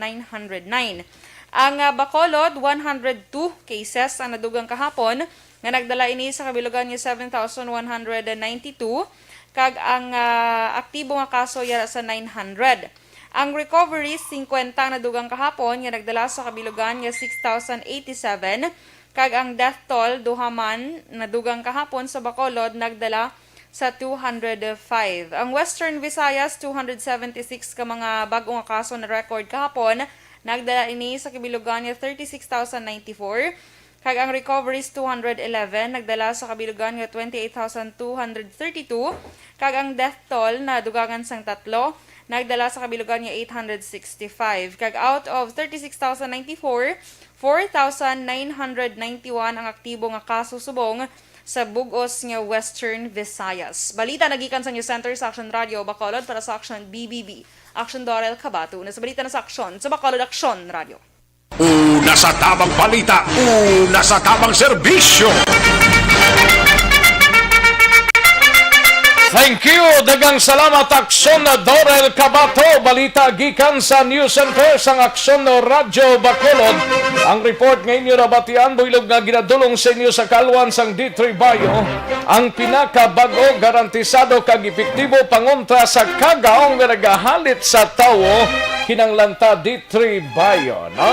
Ang Bacolod 102 cases ang nadugang kahapon nga nagdala ini sa kabilugan nga 7,192. Kag ang aktibo nga kaso yara sa 900. Ang recovery 50 ang nadugang kahapon nga nagdala sa kabilugan nga 6,087. Kag ang death toll duhaman nadugang kahapon sa Bacolod nagdala sa 205. Ang Western Visayas 276 ka mga bagong kaso na record kahapon nagdala ini sa kabilugan nga 36,094. Kag ang recoveries 211 nagdala sa kabilugan nga 28,232. Kag ang death toll na dugangan sang 3 nagdala sa kabilugan nga 865. Kag out of 36,094, 4,991 ang aktibo nga kaso subong sa bugos nga Western Visayas. Balita nagikan sa News Center sa Action Radio Bacolod para sa Action BBB. Action Dorel Cabato. Sa balita na sa Action sa Bacolod Action Radio. Una sa tamang balita, una sa tamang serbisyo. Thank you. Dagang salamat Aksyon Dorel Cabato. Balita gikan sa News Center sang Aksyon Radyo Bacolod. Ang report ngayon nabatian builog nga ginadulong sa inyo sa kalwan sang D3 Bayo. Ang pinakabago garantisado kag epektibo pangontra sa kagaong nga nagahalit sa tawo kinanglanta D3 Bayo, no?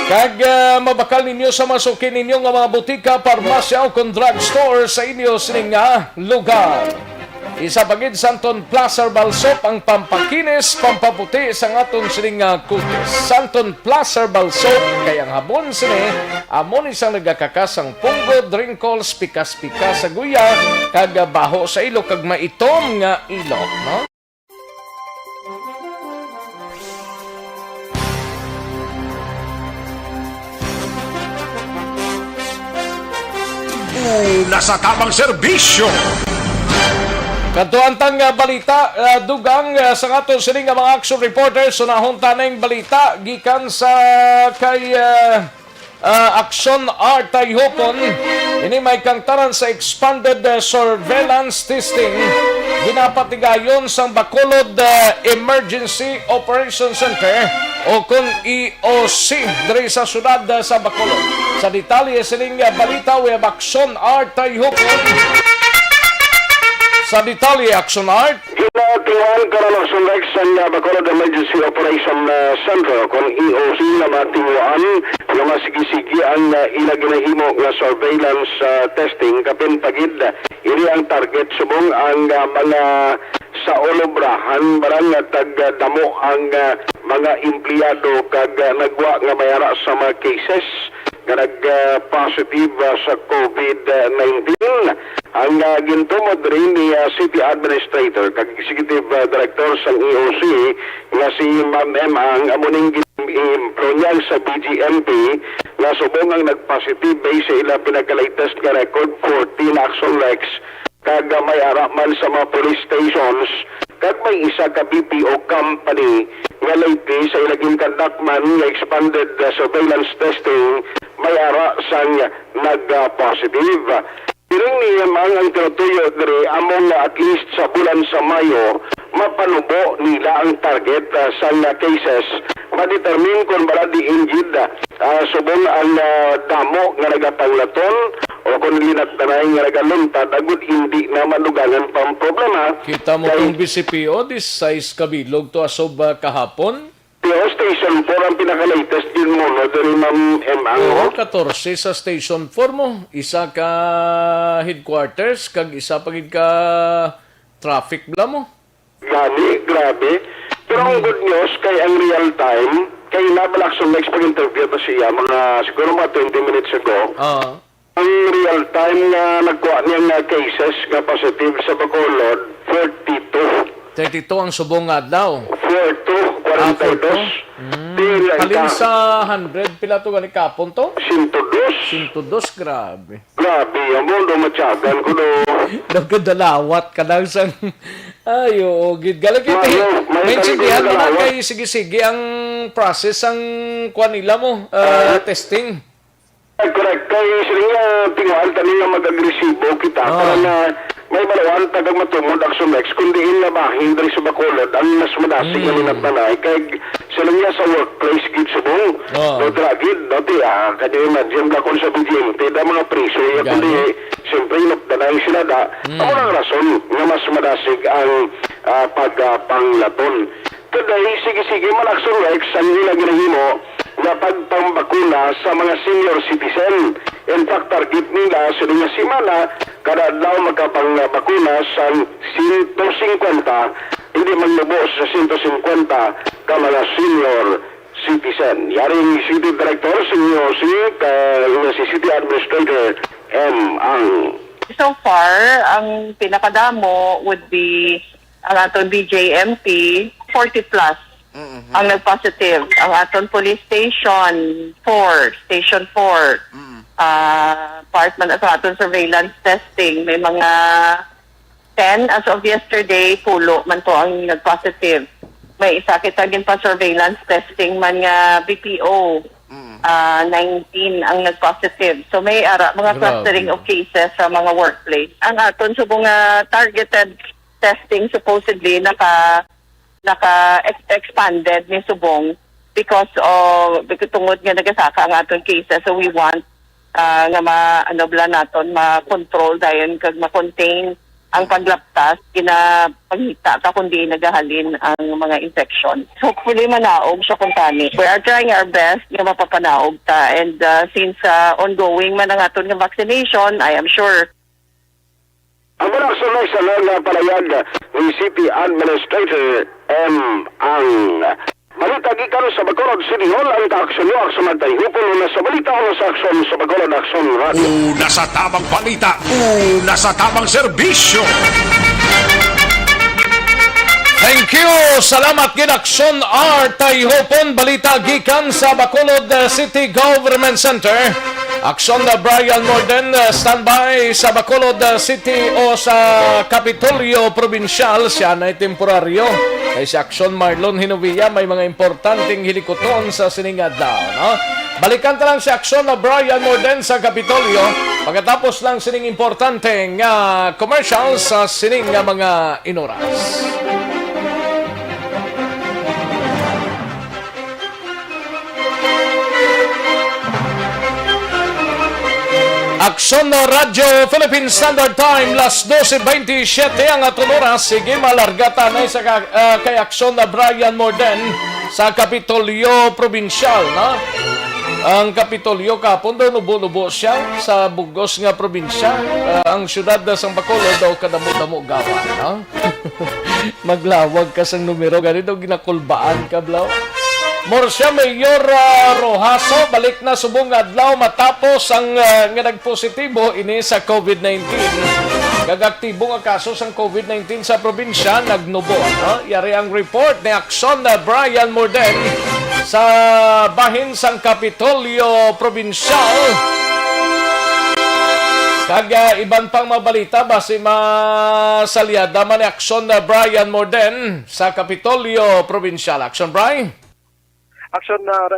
Kag mabakal ninyo sa masukin ninyo nga mga butika, parmasya o kung drugstore sa inyo sining nga lugar. Isa pagid Santon Plaza Balsop ang pampakinis, pampaputi sa aton sining nga kutis. Santon Plaza Balsop kay ang habon sini amon isang nagakakasang punggo, drinkles, pikas-pikas sa guya, kag baho sa ilok kag maitom nga ilok, no? Una sa tamang serbisyo. Katuantang balita, dugang sa aton sining nga mga action reporters, sunahon tanang balita gikan sa kay Action R Tayhopon. Ini may kangtaran sa expanded surveillance testing ginapatigayon sang Bacolod Emergency Operation Center o kung EOC diri sa syudad sa Bacolod. Sa detalye sining balita we Action R Tayhopon. Sa detalye, Action Art. Ginatinguan karon ang sunrex sa Bacolod Emergency Operation Center kung EOC na matinguan nga masigi-sigi ang ilaginahimo nga surveillance testing kapin pagid iri ang target subong ang mga sa olobrahan barang nga tagdamo ang mga empleyado kag nagwa nga mayara sa mga cases nga nag-positive sa COVID-19. Ang gintumod rin ni City Administrator kag Executive Director sa EOC nga si Ma'am M. ang amuning impronyan sa BGMP nga subong ang nag-positive base sa ila pinaka-latest nga record 14 action lex kag may araman sa mga police stations kag may isa ka BPO company nga lately sa ilaging conduct man nga expanded surveillance testing may ara sang nag-positive. Piring niya ang tinutuyo diri among at least sa bulan sa Mayo mapanubo nila ang target sa cases ma-determine kung bala di injid subong ang damo nga nagapanglaton o kung linat-tanay nga nagaluntad agud hindi na malugangan pang problema. Kita mo kung BCPO this size kabilog to asob kahapon. Station 4 ang pinaka-latest din mo no diri Ma'am M. Oo, 14 sa Station 4 mo. Isa ka headquarters, kag isa pagid ka traffic bla mo. Gani, grabe. Pero ang good news, kay ang real time, kay nabalak sa next pag-interview na siya, siguro mga 20 minutes ago, ang real time nga nagkuha niyang cases nga positive sa Bacolod, 42. 32 ang subong adlaw. 42, 42. Halin sa 100, pila to gani kapon to? 102. 102, grabe. Grabe, ang mundo matyagan ko do. Nagkadalawat ka lang sang... Ay, oo, gid. Galagit eh. May intindihan mo na kay sige-sige ang process ang kuha nila mo, testing. Correct. Kaya sila tinguan kanina mag-agresibo kita. Para may malawan tagang matumod ang sumex, kundi inabahin dari sa Bacolod ang mas madasig na linat-nanay. Kaya sila niya sa workplace gid subong. No, dragid. No, kanya imagine ka kung sa BGMT, da mga priso. Kundi, siyempre, inapdanay sila da. Ako ng rason na mas madasig ang pagpanglaton. Today, sige-sige, malaksurex ang nila ginahimo na pagpambakuna sa mga senior citizen. In fact, target nila sa mga simana kada daw magkapangbakuna sa 150, hindi maglubo sa 150 ka mga senior citizen. Yaring City Director, Senior si City Administrator M. Ang. So far, ang pinakadamo would be ang aton BJMP 40 plus. Ang nag-positive. Ang aton police station 4, Station 4. part man sa aton surveillance testing. May mga 10 as of yesterday, pulo man to ang nag-positive. May isa kita din pa surveillance testing man nga BPO. 19 ang nag-positive. So may mga clustering of cases sa mga workplace. Ang aton subong targeted testing supposedly naka-expanded ni subong because tungod nga nagasaka ang aton cases. So we want nga naton ma-control dayon kag ma-contain ang paglaptas kinapangita ka kundi nagahalin ang mga infection. Hopefully manaog siya kuntani. We are trying our best nga mapapanaog ta, and since ongoing man ang aton nga vaccination, I am sure ang mga sunay sa na palayag ni CP Administrator ang balita gikan sa Bacolod City Hall ang kaaksyon sa Mantayhupon na sa balita sa aksyon sa Bacolod Action Radio. Una sa tamang balita, una sa tamang serbisyo. Thank you! Salamat Ginaksyon R. Tayhopon, balita gikan sa Bacolod City Government Center. Aksyon na Brian Morden, standby sa Bacolod City o sa Kapitolyo Provincial. Siya na temporaryo. Kay si Aksyon Marlon Hinovia, may mga importanteng hilikoton sa siningad daw. No? Balikan ta lang si Aksyon na Brian Morden sa Kapitolyo. Pagkatapos lang sining importanteng commercial sa sining mga inoras. Aksyon na Radyo Philippine Standard Time, las 12:27 ang atong oras. Sige, malargatan ay sa kay Aksyon na Brian Morden sa Kapitolyo Provincial. No? Ang Kapitolyo kapon daw nubo-nubo siya sa bugos nga probinsya. Ang syudad na San Bacolod daw kadamo-damo gawa. No? Maglawag ka sa numero. Ganito ginakulbaan ka, Blaw. Morsya Mayor Rojaso, balik na subong adlaw matapos ang nga nagpositibo ini sa COVID-19. Gagaktibo nga kaso sa COVID-19 sa probinsya, nagnubo. No? Yari ang report ni Aksyon na Brian Morden sa bahin sang Kapitolyo Provincial. Kag iban pang mabalita base masalyada man ni Aksyon na Brian Morden sa Kapitolyo Provincial. Aksyon, Brian? Aksyon na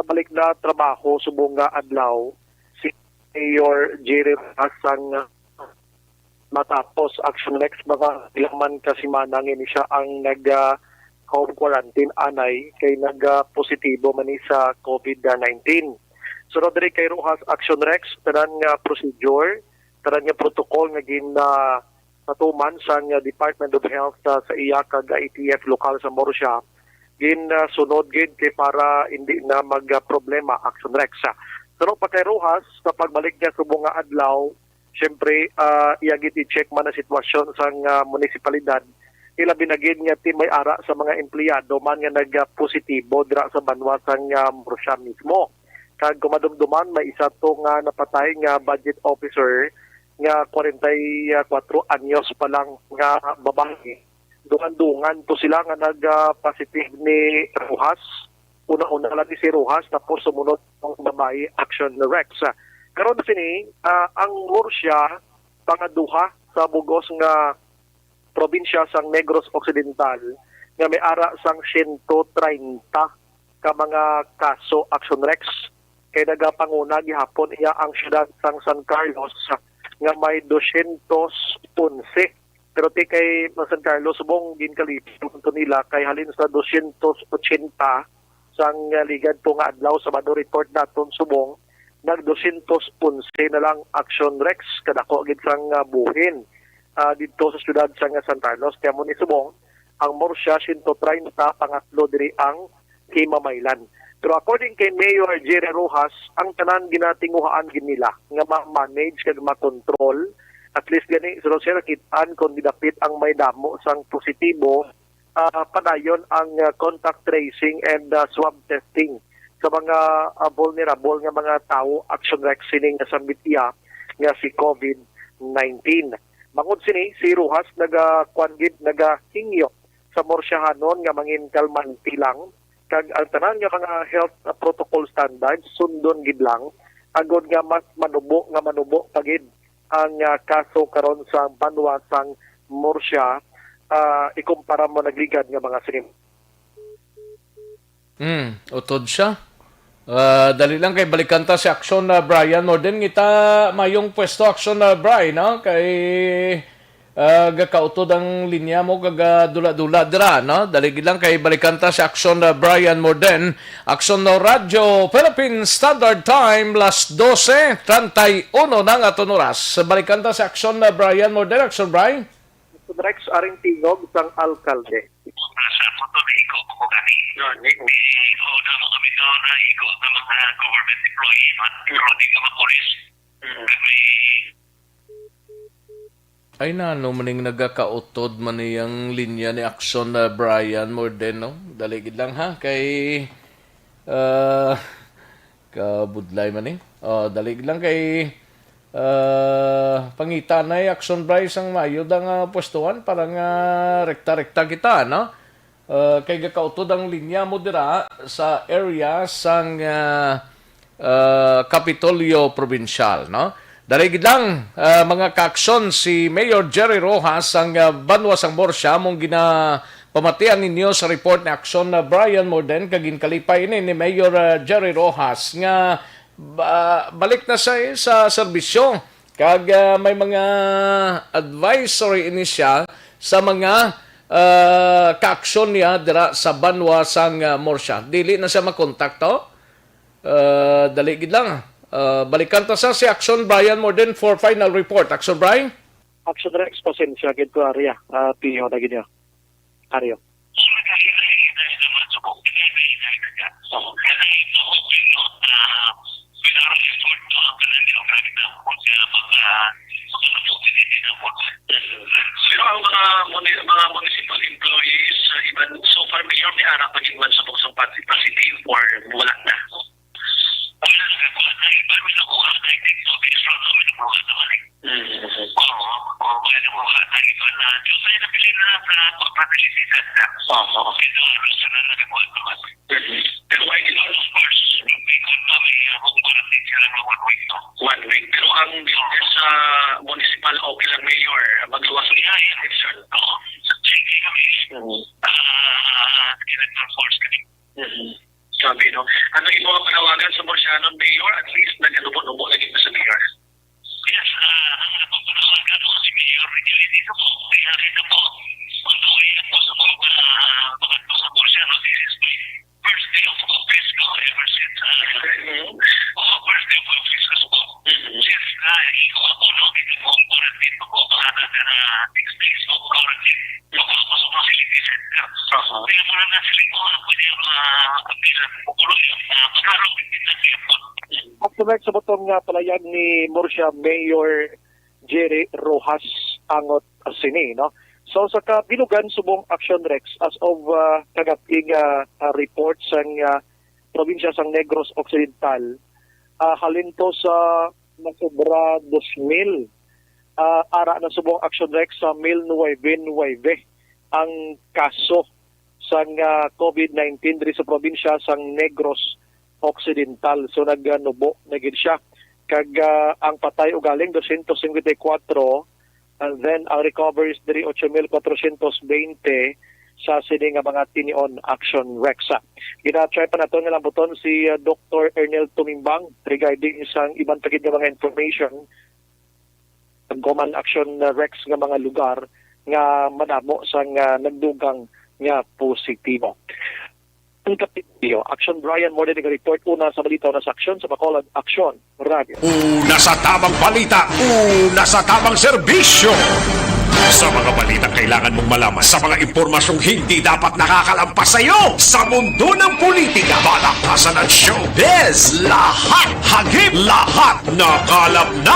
balik na trabaho subong adlaw si Mayor Jerry Hasang matapos Action Next mga ilaman kasi manangin siya ang home quarantine anay kay positibo man sa COVID-19. Sunod rin kay Rojas Action Rex tanan nga procedure, tanan nga protocol nga natuman sa Department of Health sa iya kag ITF lokal sa Morsya. Sunod gid kay para hindi na magproblema Action Rex. Pero pa kay Rojas sa pagbalik niya subong nga adlaw, syempre iyagit i-check man ang sitwasyon sa munisipalidad. Ilabi na gid nga may ara sa mga empleyado man nga nagpositibo dira sa banwa sang Morsya mismo. Kag kumadumduman may isa to nga napatay nga budget officer nga 44 anyos pa lang nga babae. Dungan-dungan to sila nga nag-positive ni Rojas. Una-una lang ni si Rojas tapos sumunod ng babae Action Rex. Karon sini ang Morsya pangaduha sa bugos nga probinsya sang Negros Occidental nga may ara sang 130 ka mga kaso Action Rex. Kay nagapanguna gihapon iya ang syudad sang San Carlos nga may 211. Pero kay San Carlos, subong ginkalipin nila kay halin sa 280 sang ligad po nga adlaw sa Sabado report naton subong nag 211 na lang Action Rex kadako gid sang buhin dito sa syudad sa San Carlos. Kaya mo ni subong ang Morsya 130 pangatlo diri ang Himamaylan. Pero according kay Mayor Jerry Rojas, ang tanan ginatinguhaan gid nila nga ma-manage kag ma-control. At least gani sunod siya nakitaan kung didapit ang may damo sang positibo, padayon ang contact tracing and swab testing sa mga vulnerable nga mga tao Action Rex sining nasambit iya nga si COVID-19. Mangod sini si Rojas nagahingyo sa Morsyahanon nga mangin kalmanti lang kag ang tanan nga mga health protocol standards sundon gid lang agod nga mas manubo pagid ang kaso karon sa banwa sang Murcia ikumpara mo nagligad nga mga sinim. Utod siya. Dali lang kay balikan ta si Action na Brian Morden ngita mayong pwesto Action na Brian no kay gakautod ang linya mo dula-dula dira no dali lang kay balikan ta si Action na Brian Morden Action na Radyo Philippine Standard Time las 12:31 ng aton oras balikan ta si Action na Brian Morden Action Brian Rex aring tingog sang alkalde. Sa foto na iko ko gani. Na mo kami to na iko sa mga government employee pero di ka mapulis. ay nano maning nagakautod man niyang linya ni Action na Brian Morden no dali gid lang ha kay kabudlay man dali gid lang kay pangitan na Action Bryce ang mayo nga pwestuhan para nga rekta-rekta kita no kay gakautod ang linya mo dira sa area sang Kapitolyo Provincial no dali gid lang mga ka-aksyon si Mayor Jerry Rojas ang banwa sang Murcia mong pamatian ninyo sa report ni Action na Brian Morden kagin kalipay ni Mayor Jerry Rojas nga balik na sa serbisyo kag may mga advisory ini siya sa mga ka-aksyon niya dira sa banwa sang Murcia dili na siya makontakto dali gid lang balikan ta sa si Action Brian Morden for final report Action Brian Action Rex pasensya gid ko area piyo na gid Ario Pero ang mga municipal employees, even so far, mayor may anak pag-iwan sa buksong positive or wala na. Pero why not, of course, may one week. Pero ang business sa municipal okay lang mayor, magluwas niya election. Sa JK kami, force kami. Sabi, no? Ano yung mga panawagan sa Murcianon mayor? At least nag-anubo-nubo lagi pa sa mayor. Yes, ang panawagan ko si Mayor Regality sa po, kaya rin na po, matuloy na po sa mga sa Murcianon. This is my first day of office ko ever since first day of office ko po. Since iko ako, no, dito po ang quarantine po, baka na 6 days po quarantine. Ako sa facility center. Kaya muna na sila po, pwede ang kapilan po kulo yung magkaroon din na siya po. Action Rex sa botong palayan ni Murcia Mayor Jerry Rojas angot sini no. So sa kabilugan subong Action Rex as of kagating report sang probinsya sang Negros Occidental halinto sa nasubra 2,000 ara na subong Action Rex sa 1,999 ang kaso sang COVID-19 diri sa probinsya sang Negros Occidental. So nagnubo na gid siya kag ang patay ugaling 254 and then ang recoveries diri 8,420 sa sini nga mga tinion Action Rexa. Gina-try pa nato nga lambuton si Dr. Ernel Tumimbang regarding isang ibang pagid nga mga information Goman Action Rex nga mga lugar nga madamo sang nagdugang nga positibo. Ang kapityo, Action Brian Morden report una sa balita na sa aksyon sa Bacolod Action Radio. Una sa tamang balita, una sa tamang serbisyo. Sa mga balita kailangan mong malaman, sa mga impormasyong hindi dapat nakakalampas sa iyo, sa mundo ng politika, balakasan at showbiz, lahat hagip, lahat nakalap na.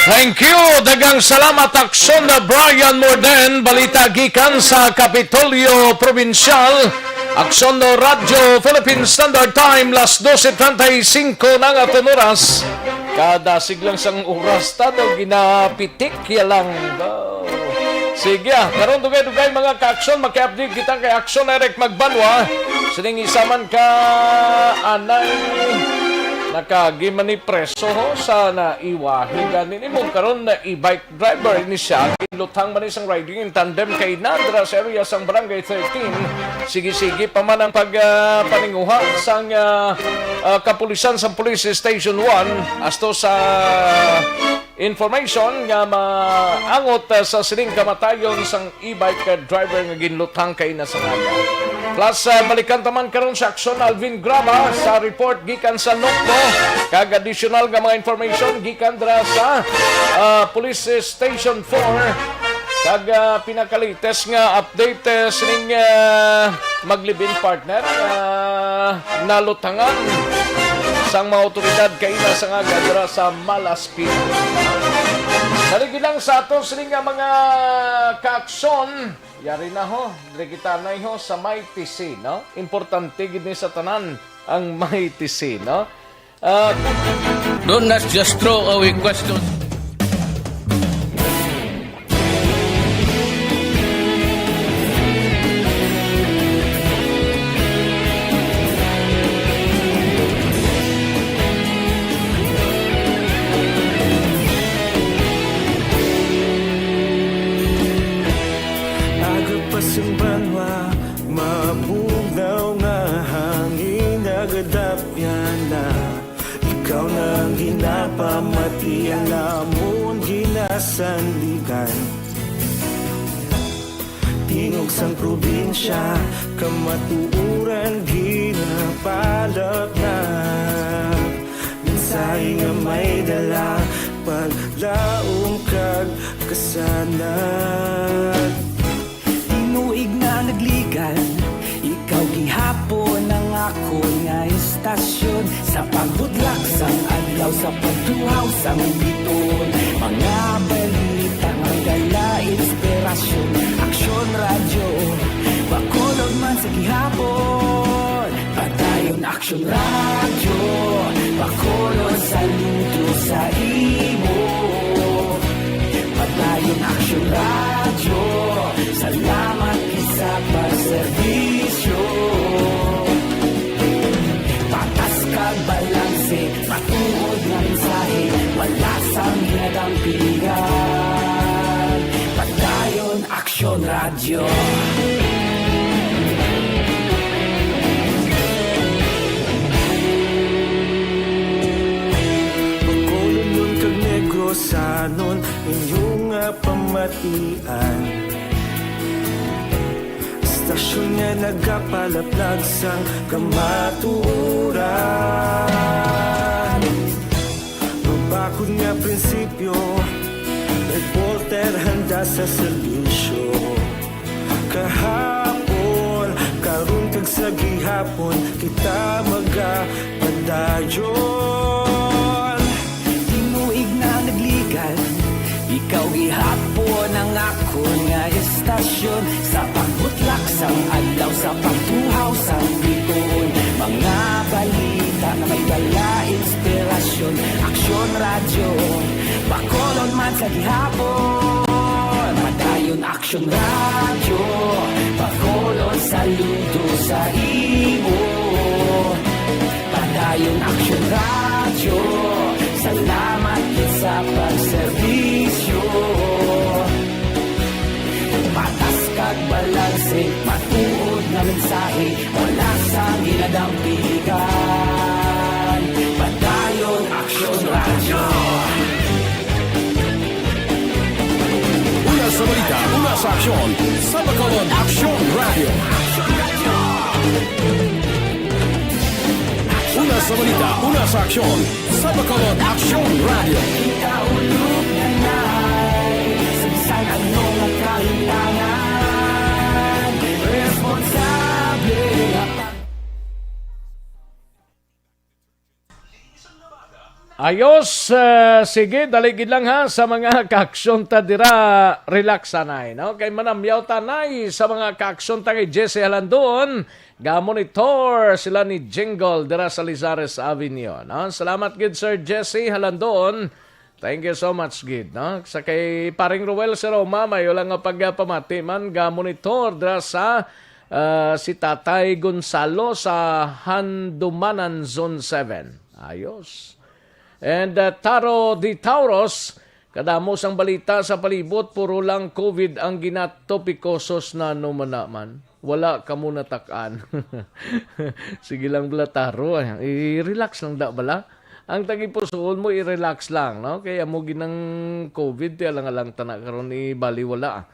Thank you. Dagang salamat Action na Brian Morden. Balita gikan sa Kapitolyo Provincial. Action na Radyo Philippine Standard Time las 12:35 ng aton oras. Kada siglang sang oras tato ginapitik ya lang. Sige, karon dugay-dugay mga ka-aksyon, maki-update kita kay Aksyon Eric Magbanwa. Sining isaman ka anay nakagimani preso ho sa naiwahi ganin imong karon na e-bike driver ini siya lutang man isang riding in tandem kay Nadra sa area sang Barangay 13. Sige-sige pa man ang paninguha sang kapulisan sa Police Station 1 asto sa information nga maangot sa sining kamatayon sang e-bike driver nga ginlutang kay nasangaga. Plus balikan taman karon sa Aksyon Alvin Graba sa report gikan sa Nokno kag additional nga mga information gikan dra sa Police Station 4 kag pinakalites nga update sining maglibin partner nalutangan sang mga otoridad kay nasangaga dra sa Malaspil. Daligi lang sa ato sining mga kaaksyon, yari na ho, diri kita na ho sa may TC, no? Importante gid ni sa tanan ang may TC, no? Don't just throw away questions. Pasang banwa, mabugaw nga hangin nagadapyan na ikaw nang ginapamati ang namon ginasandigan. Tingog sang probinsya, kamatuuran ginapalap na mensahe nga may dala paglaong kag kasanat. Tuig na nagligan, ikaw gihapon ang ako nga istasyon sa pagbudlak sang adlaw sa pagduhaw sang biton. Mga balita nga dala inspirasyon, Aksyon Radyo, Bacolod man sa gihapon. Padayon Aksyon Radyo, Bacolod saludo sa imo. Padayon Aksyon Radyo, salamat sa pagserbisyo. Patas kag balanse, matuod nga mensahe, wala sang hinagang pilihan. Padayon Aksyon Radyo. Bacolod nun kag Negros sanon inyong pamatian. Stasyon nga nagapalaplag sang kamaturan. Mabakod nga prinsipyo, reporter handa sa serbisyo. Kahapon, karon kag sa gihapon, kita magapadayon. Tinuig na nagligan, ikaw gihapon ang ako nga istasyon sa pagbutlak sang adlaw sa pagtuhaw sang biton. Mga balita na may dala inspirasyon, Aksyon Radyo, Bacolod man sa gihapon. Padayon Aksyon Radyo, Bacolod saludo sa imo. Padayon Aksyon Radyo, salamat sa pagserbisyo. Patas kag balanse, matuod na mensahe, wala sang ginadang pilihan. Padayon Aksyon Radyo. Una sa balita, una sa aksyon, sa Bacolod Aksyon Radio. Una sa balita, una sa aksyon, sa Bacolod Aksyon Radio. Ikaulog na na'y sabisan anong nagkahintangan, responsable Ayos, sige, daligid lang ha sa mga kaaksyon ta dira, relax sanay, no? Kay manamyaw tanay sa mga kaaksyon ta kay Jesse Halandon, ga-monitor sila ni Jingle dira sa Lizares Avenue, no? Salamat gid Sir Jesse Halandon Thank you so much, Gid. No? Sa kay paring Ruel sa Roma, may lang nga pagpamati man, ga-monitor dra sa si Tatay Gonzalo sa Handumanan Zone 7. Ayos. And Taro di Tauros, kadamos ang balita sa palibot, puro lang COVID ang ginatopikosos na numanaman. Wala ka muna takaan. Sige lang bala Taro. I-relax lang da bala. Ang tagipusoon mo, i-relax lang. No? Kaya mo ginang COVID, alang-alang tanak karon ni baliwala.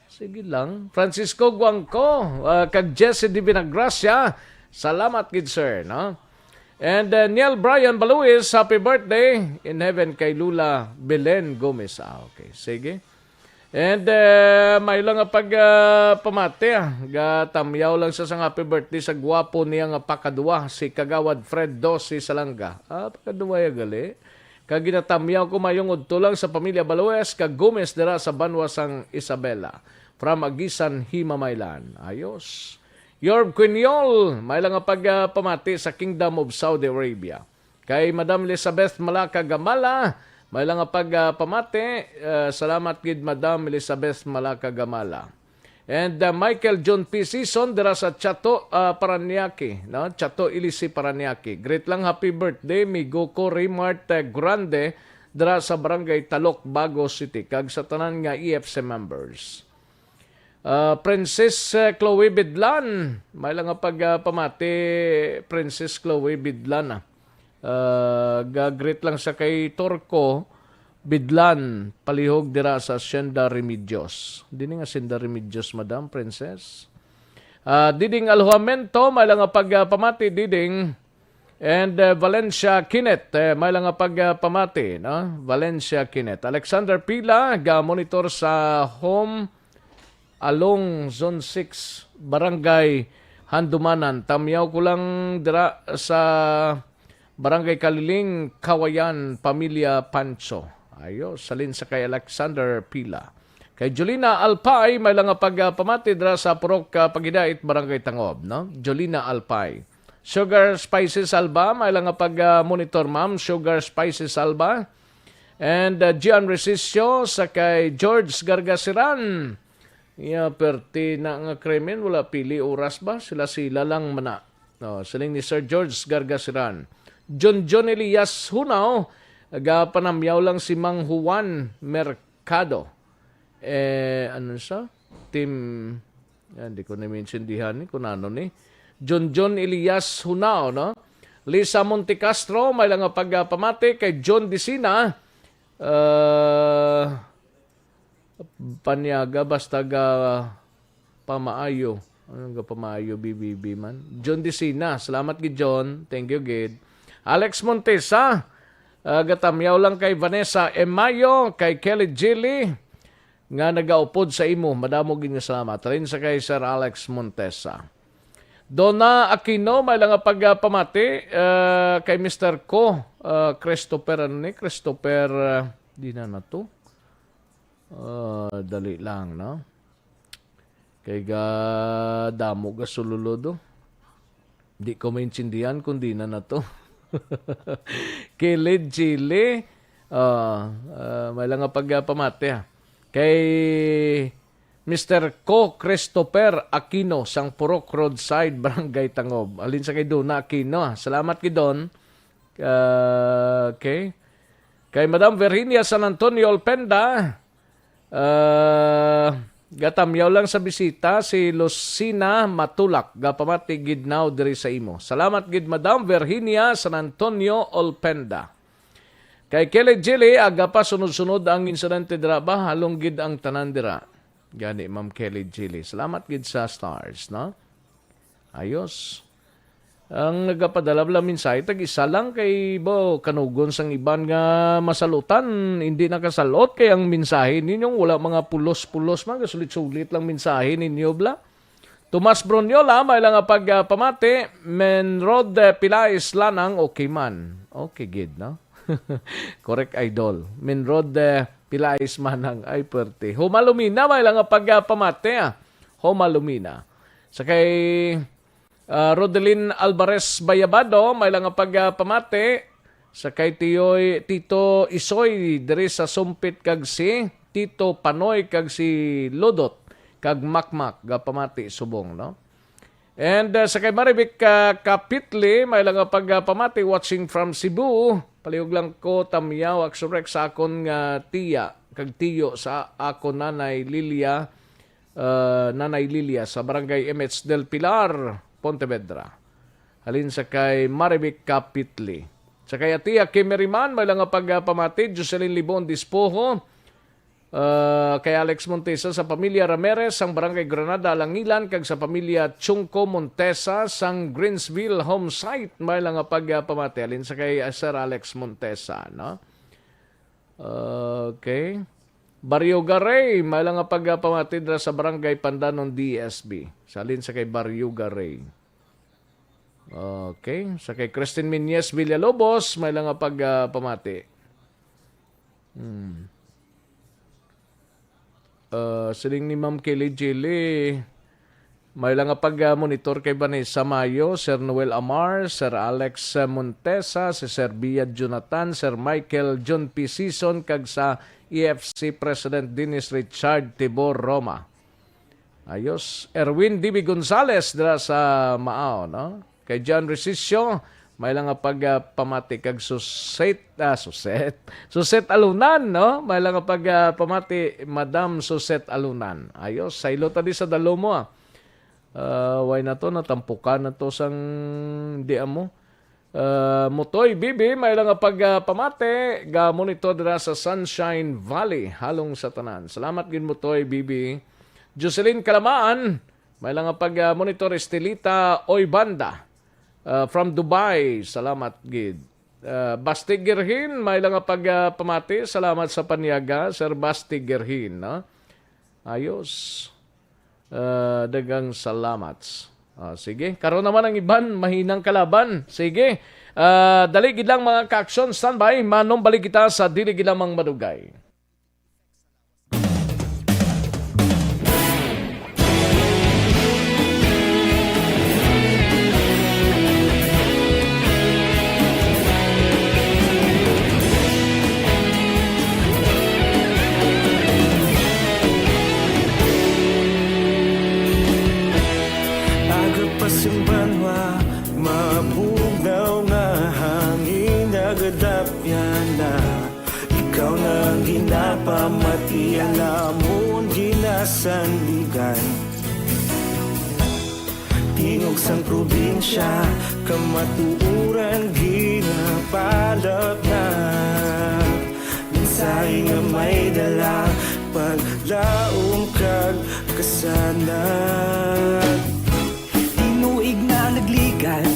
Sige lang. Francisco Guangco, kag Jesse Di Vinagracia, salamat gid sir. No? And Neil Brian Baluis, happy birthday in heaven kay Lula Belen Gomez. Okay, sige. And may lang nga pamati. Gatamyaw lang sa happy birthday sa gwapo niya nga pakadua, si Kagawad Fred Dosi Salanga. Pakadua ya gali. Kaginatamyaw ko mayong udto lang sa pamilya Balues, kag Gomez dira sa Banwasang Isabela. From Agisan, Himamaylan. Ayos. Yorb Quinyol, may lang nga pamati sa Kingdom of Saudi Arabia. Kay Madam Elizabeth Malaka Gamala, may lang nga pamati. Salamat gid Madam Elizabeth Malaka Gamala. And Michael John P. Season dira sa Chato Paranaque, no? Chato Ilisi Paranaque. Great lang happy birthday Miguco Remart Grande dira sa Barangay Talok, Bago City. Kag sa tanan nga EFC members. Princess Chloe Bidlan, may lang nga pamati Princess Chloe Bidlan. Gagreet lang sa kay Torco Bidlan, palihog dira sa Hacienda Remedios. Dini nga Hacienda Remedios, Madam Princess. Diding Alhuamento, may lang nga pamati Diding. And Valencia Kinet, may lang nga pamati, no? Valencia Kinet. Alexander Pila, ga-monitor sa home along Zone 6, Barangay Handumanan. Tamyaw ko lang dira sa Barangay Kaliling, Kawayan, Pamilya Pancho. Ayos, salin sa kay Alexander Pila. Kay Jolina Alpay, may lang pamati dira sa Purok Pagidait, Barangay Tangob. No? Jolina Alpay. Sugar Spices Alba, may lang monitor ma'am. Sugar Spices Alba. And Gian Resisio sa kay George Gargasiran. Perti na nga krimen, wala pili oras ba? Sila lang mana. No, siling ni Sir George Gargasiran. John Elias Hunaw, panamyaw lang si Mang Juan Mercado. Ano siya? Team, hindi ko na-mentiondihan kung ano ni. John Elias Hunaw, no? Lisa Montecastro, may lang pamati kay John Dicina. Panyaga, basta pamaayo. Ano ga pamaayo, BBB man? John Dicina, salamat gid John. Thank you, gid. Alex Montesa, gatamyaw lang kay Vanessa Emayo, kay Kelly Gilly, nga nagaupod sa imo. Madamo gid nga salamat. Rin sa kay Sir Alex Montesa. Donna Aquino, may lang pamati kay Mr. Ko, Christopher, ano ni? Christopher, di na to. Dali lang, no? Kay damo ga sululodo. Di ko maintindihan kung di na to. Kay Led Chile, may lang pamati. Kay Mr. Ko Christopher Aquino, sang Purok Roadside, Barangay Tangob. Alin sa kay Donna Aquino. Salamat kay Don. Okay. Kay Madam Virginia San Antonio Olpenda, gatamyaw lang sa bisita si Lucina Matulak, gapamati gid now diri sa imo. Salamat gid Madam Virginia San Antonio Olpenda. Kay Kelly Jilly, aga pa sunod-sunod ang insidente dira ba, halong gid ang tanan dira. Gani Ma'am Kelly Jilly. Salamat gid sa stars, no? Ayos. Ang nagapadala lang minsay, tag-isa lang kay bo kanugon sang iban nga masalutan, hindi nakasalot kay ang mensahe ninyong wala mga pulos-pulos mga sulit-sulit lang mensahe ninyo bla. Tomas Bronyola, may lang pamati, Menrod Pilais Lanang, okay man. Okay, gid, no? Correct, idol. Menrod Pilais Manang, ay perte. Homalumina, may lang pamati, Homalumina. Sa kay Rodelin Alvarez Bayabado, may lang pamati Sakay Tito Isoy diri sa Sumpit kag si Tito Panoy kag si Lodot kag Makmak pamati subong, no? And sakay Maribik Kapitli may lang pagpamati watching from Cebu. Palihog lang ko tamyaw aksurek sa akon nga tiya kag tiyo sa akon Nanay Lilia sa Barangay MH del Pilar, Pontevedra. Halin sakay Maribik Kapitli. Sakay Atiya Kimeriman, may lang pagpamatid, Jocelyn Libon Dispoho, kay Alex Montesa sa pamilya Ramirez, sang Barangay Granada, Langilan, kag sa pamilya Chungco Montesa, sang Greensville home site, may lang pagpamatid. Halin sakay Sir Alex Montesa, no? Okay. Barrio Garay, may lang pagpamatid sa Barangay Pandanon DSB. Salin sakay Barrio Garay. Okay. Sa kay Christine Minyes Villalobos, may lang pagpamati. Siling ni Ma'am Kelly Jilly, may lang pag-monitor kay Vanessa Mayo, Sir Noel Amar, Sir Alex Montesa, si Sir Bia Jonathan, Sir Michael John P. Season, kag sa EFC President Dennis Richard Tibor Roma. Ayos. Erwin D.B. Gonzales dira sa Maaw, no? Kay John Resisio, may lang pagpamati kag Suset Alunan, no? May lang pagpamati Madam Suset Alunan. Ayos, sa ilo tadi sa dalo mo. Why na to, natampukan na to sang di amo. Mutoy Bibi, may lang pagpamati ga monitor dira sa Sunshine Valley, halong sa tanan. Salamat gid Mutoy Bibi. Jocelyn Kalamaan, may lang pag-monitor Estelita Oybanda. From Dubai, salamat gid. Basti Gerhin, may lang pagpamati. Salamat sa paniaga, Sir Basti Gerhin. No? Ayos. Dagang salamat. Sige, karon naman ang iban, mahinang kalaban. Sige, dali gid lang mga ka-aksyon, standby. Manong balik kita sa dili gid lamang madugay. Pasimbanwa, mabugnaw nga hangin nagadapyan na ikaw nang ginapamatian namon ginasandigan. Tingog sang probinsya, kamatuuran ginapalap na mensahe nga may dala paglaong kag kasanan. Nagligan,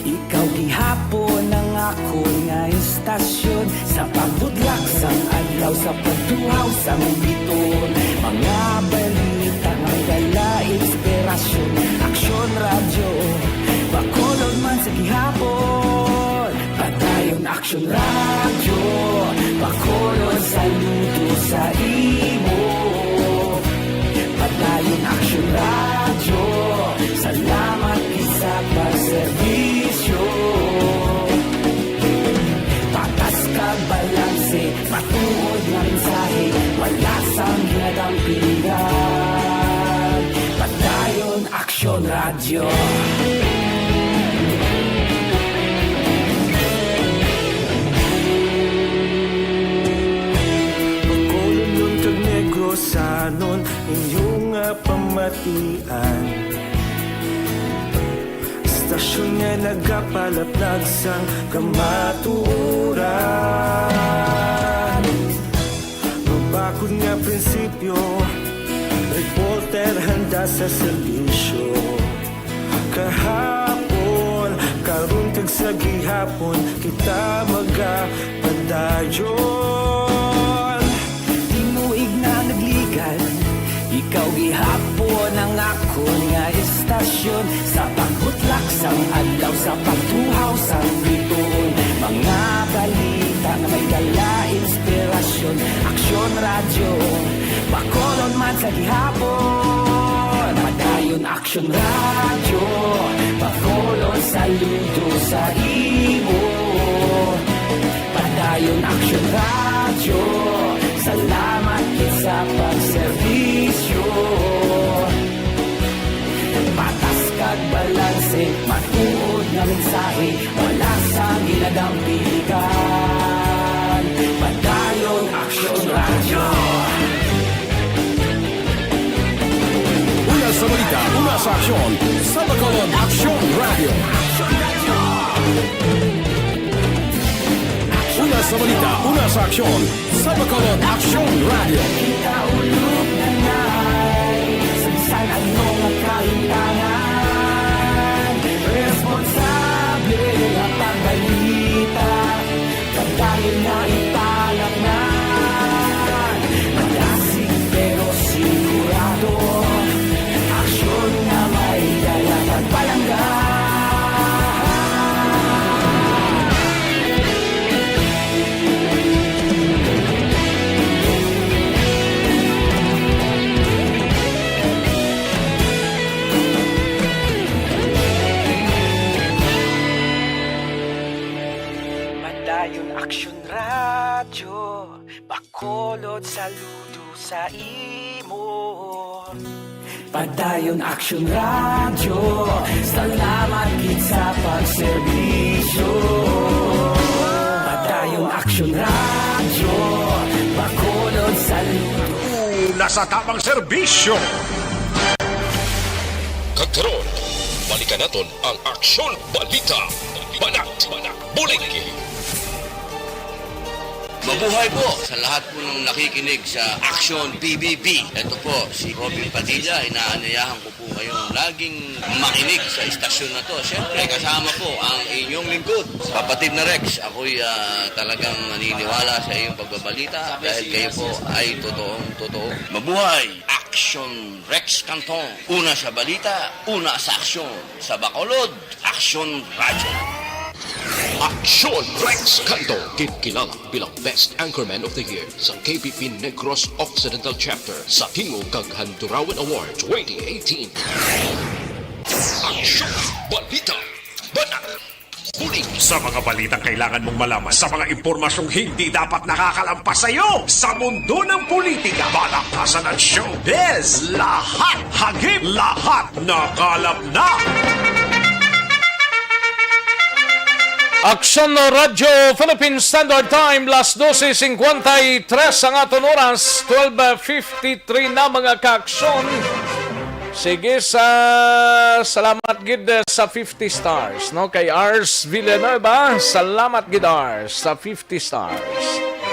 ikaw gihapon ang ako nga istasyon sa pagbudlak sang adlaw sa pagduhaw sang biton. Mga balita nga dala inspirasyon, aksyon radyo, bakolod man sa gihapon. Padayon aksyon radyo, bakolod saludo sa imo. Padayon aksyon radyo, salamat sa pagserbisyo. Patas kag balanse, matuod na mensahe, wala sang ginadampigan. Padayon Aksyon Radyo. Bacolod nun kag Negros sanon inyong pamatian. Istasyon nga nagapalaplag sang kamaturan. Mabakod nga prinsipyo, reporter handa sa serbisyo. Kahapon, karon kag sa gihapon, kita magapadayon. Tinuig na nagligan, ikaw gihapon ang ako nga istasyon sa pagbutlak sang adlaw sa pagtuhaw sang biton. Mga balita na may dala inspirasyon, aksyon radyo, bakolod man sa gihapon. Padayon aksyon radyo, bakolod saludo sa imo. Padayon Action Radio, salamat gid sa pagserbisyo. Patas kag balanse, matuod nga mensahe, wala sa gilagang pilikan. Padayon Action Radio. Una sa balita, una sa aksyon, sa Bacolod Action Radio. Una sa balita, una sa aksyon, sa Bacolod Action Radio. Kaulog na na'y Samsan ang mga kahintangan, responsable nga pagbalita, kagdahil na italak na malasig pero sigurado, aksyon na may dala pagpalangga. Padayon Action Radio, Bacolod saludo sa imo. Padayon Action Radio, salamat gid sa pagserbisyo. Padayon Action Radio, Bacolod saludo. Nasa tamang serbisyo. Kagkaroon, balikan naton ang Aksyon Balita. Banat, Bulig. Mabuhay po sa lahat po ng nakikinig sa Action PBB. Ito po si Robin Padilla. Inaanyayahan ko po kayong laging makinig sa istasyon na to. Siyempre kasama po ang inyong lingkod, kapatid na Rex. Ako'y talagang naniniwala sa iyong pagbabalita dahil kayo po ay totoo. Mabuhay Action Rex Canton. Una sa balita, una sa aksyon. Sa Bacolod, Action Radio. Aksyon Rex Canto, kilala bilang Best Anchorman of the Year sa KBP Negros Occidental Chapter sa Tingog kag Handurawan Award 2018. Aksyon Balita. Banat. Bulig. Sa mga balitang kailangan mong malaman, sa mga impormasyong hindi dapat nakakalampas sa iyo, sa mundo ng politika, balakasan at showbiz, lahat hagip, lahat nakalap na. Aksyon Radio Philippine Standard Time, las 12:53 ang aton oras, 12:53 na mga kaaksyon. Sige, salamat gid sa 50 stars, no? Kay Ars Villanueva, salamat gid Ars sa 50 stars.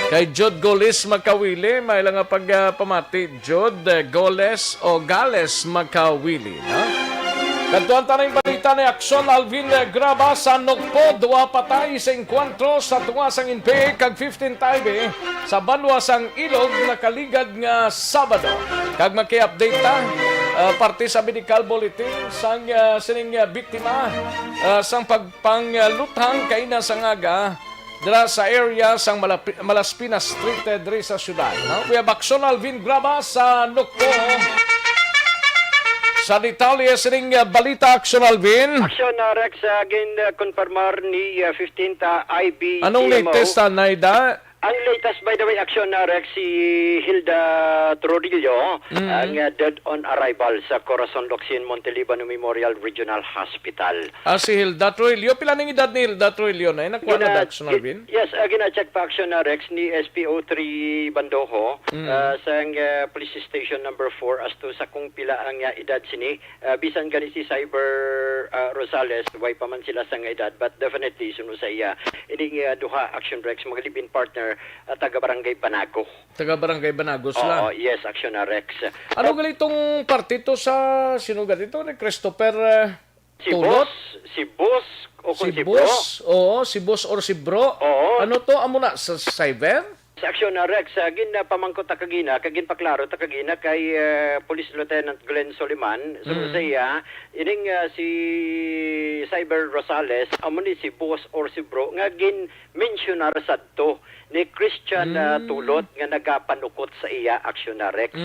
Kay Jod Goles Makawili, may lang nga pagpamati, Jod Goles o Gales Makawili, no? Kantuan tanay balita ni Aksyon Alvin Graba sa Nokpo, 2 patay sa enkwentro sa tuwasang Inpe kag 15 taybe sa banwasang Ilog na kaligad nga Sabado. Kag maki-update ta parte sa medical bulletin sang sining biktima sang pagpanglutang kay na sangaga dira sa area sang Malaspinas Street diri sa syudad. No? We have Aksyon Alvin Graba sa Nokpo. Sa detalye sining balita, Aksyon Alvin. Aksyon Rex, konfirmar ni 15th IBCMO. Anong latest na ida? Ang latest, by the way, Aksyon Rex, si Hilda Trujillo, ang dead on arrival sa Corazon Locsin Montelibano Memorial Regional Hospital. Si Hilda Trujillo, pila ning edad ni Hilda Trujillo na nakuha na Aksyon Alvin? Yes, gina-check pa Aksyon Rex ni SPO3 Bandoho sa police station number 4 as to sa kung pila ang edad sini. Bisan gani si Cyber Rosales, way pa man sila sa edad, but definitely suno sa iya. Ini duha Aksyon Rex, mga live-in partner taga-barangay Banago. Taga-barangay Banago sila? Oo, yes, Aksyon Rex. Ano galitong partito sa sinugat ito ni Christopher Tulot? Si Boss o si si Boss? Bro? Oo, si Boss or si Bro? Oo. Ano to? Amo na sa Cyber? Sa Aksyon Rex, gin pamangko takagina, kagin paklaro takagina kay Police Lieutenant Glenn Soliman. So sa iya, ining si Cyber Rosales, amo ni si Boss or si Bro, nga gin mentionar sadto ni Christian Tulot nga nagapanukot sa iya Aksyon Rex.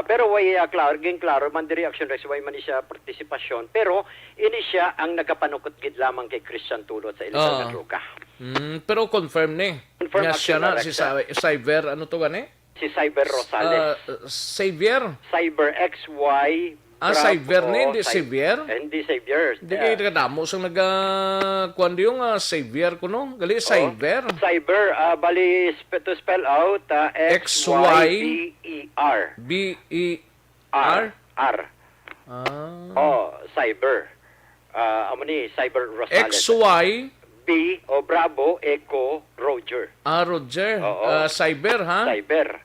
Pero way klaro man diri Action Rex way man siya partisipasyon, pero ini siya ang nagapanukot gid lamang kay Christian Tulot sa Iligan nga droga. Pero confirm ni. Confirm Nga siya Action na Rex, si Cyber, ano to gani? Si Cyber Rosales. Xavier? Cyber XY. Cyber ni, hindi Xavier? Hindi Xavier. Hindi kayo kadamo sa kuwan yung Xavier ko no? Gali, Cyber. Cyber, bali to spell out, XYBER. B-E-R? R. Cyber. Amo ni, Cyber Rosales. XY? B, Bravo, Echo, Roger. Roger. Cyber, ha? Cyber.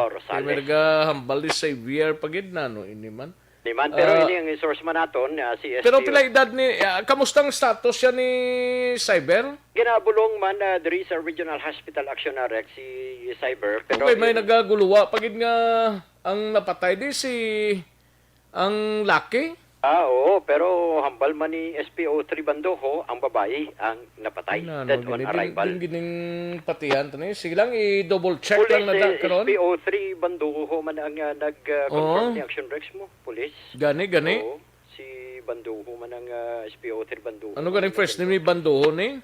Rosales. May nagahambal ni Xavier pagid na, no? Ini man. Pero ini ang source man naton, si SPO. Pero pila edad ni, kamustang status siya ni Cyber? Ginabulong man diri sa Regional Hospital Action Rex si Cyber. Pero okay, may nagaguluwa. Pagid nga ang napatay di si ang laki. Oo, pero hambal man ni SPO 3 Bandoho, ang babae ang napatay. Dead on arrival. Gining patihan to ni. Sige lang, i-double check lang na karon. SPO 3 Bandoho man ang nag-confirm ni Action Rex mo, police. Gani. Oo, si Bandoho man ang SPO 3 Bandoho. Ano ganing first name ni Bandoho ni?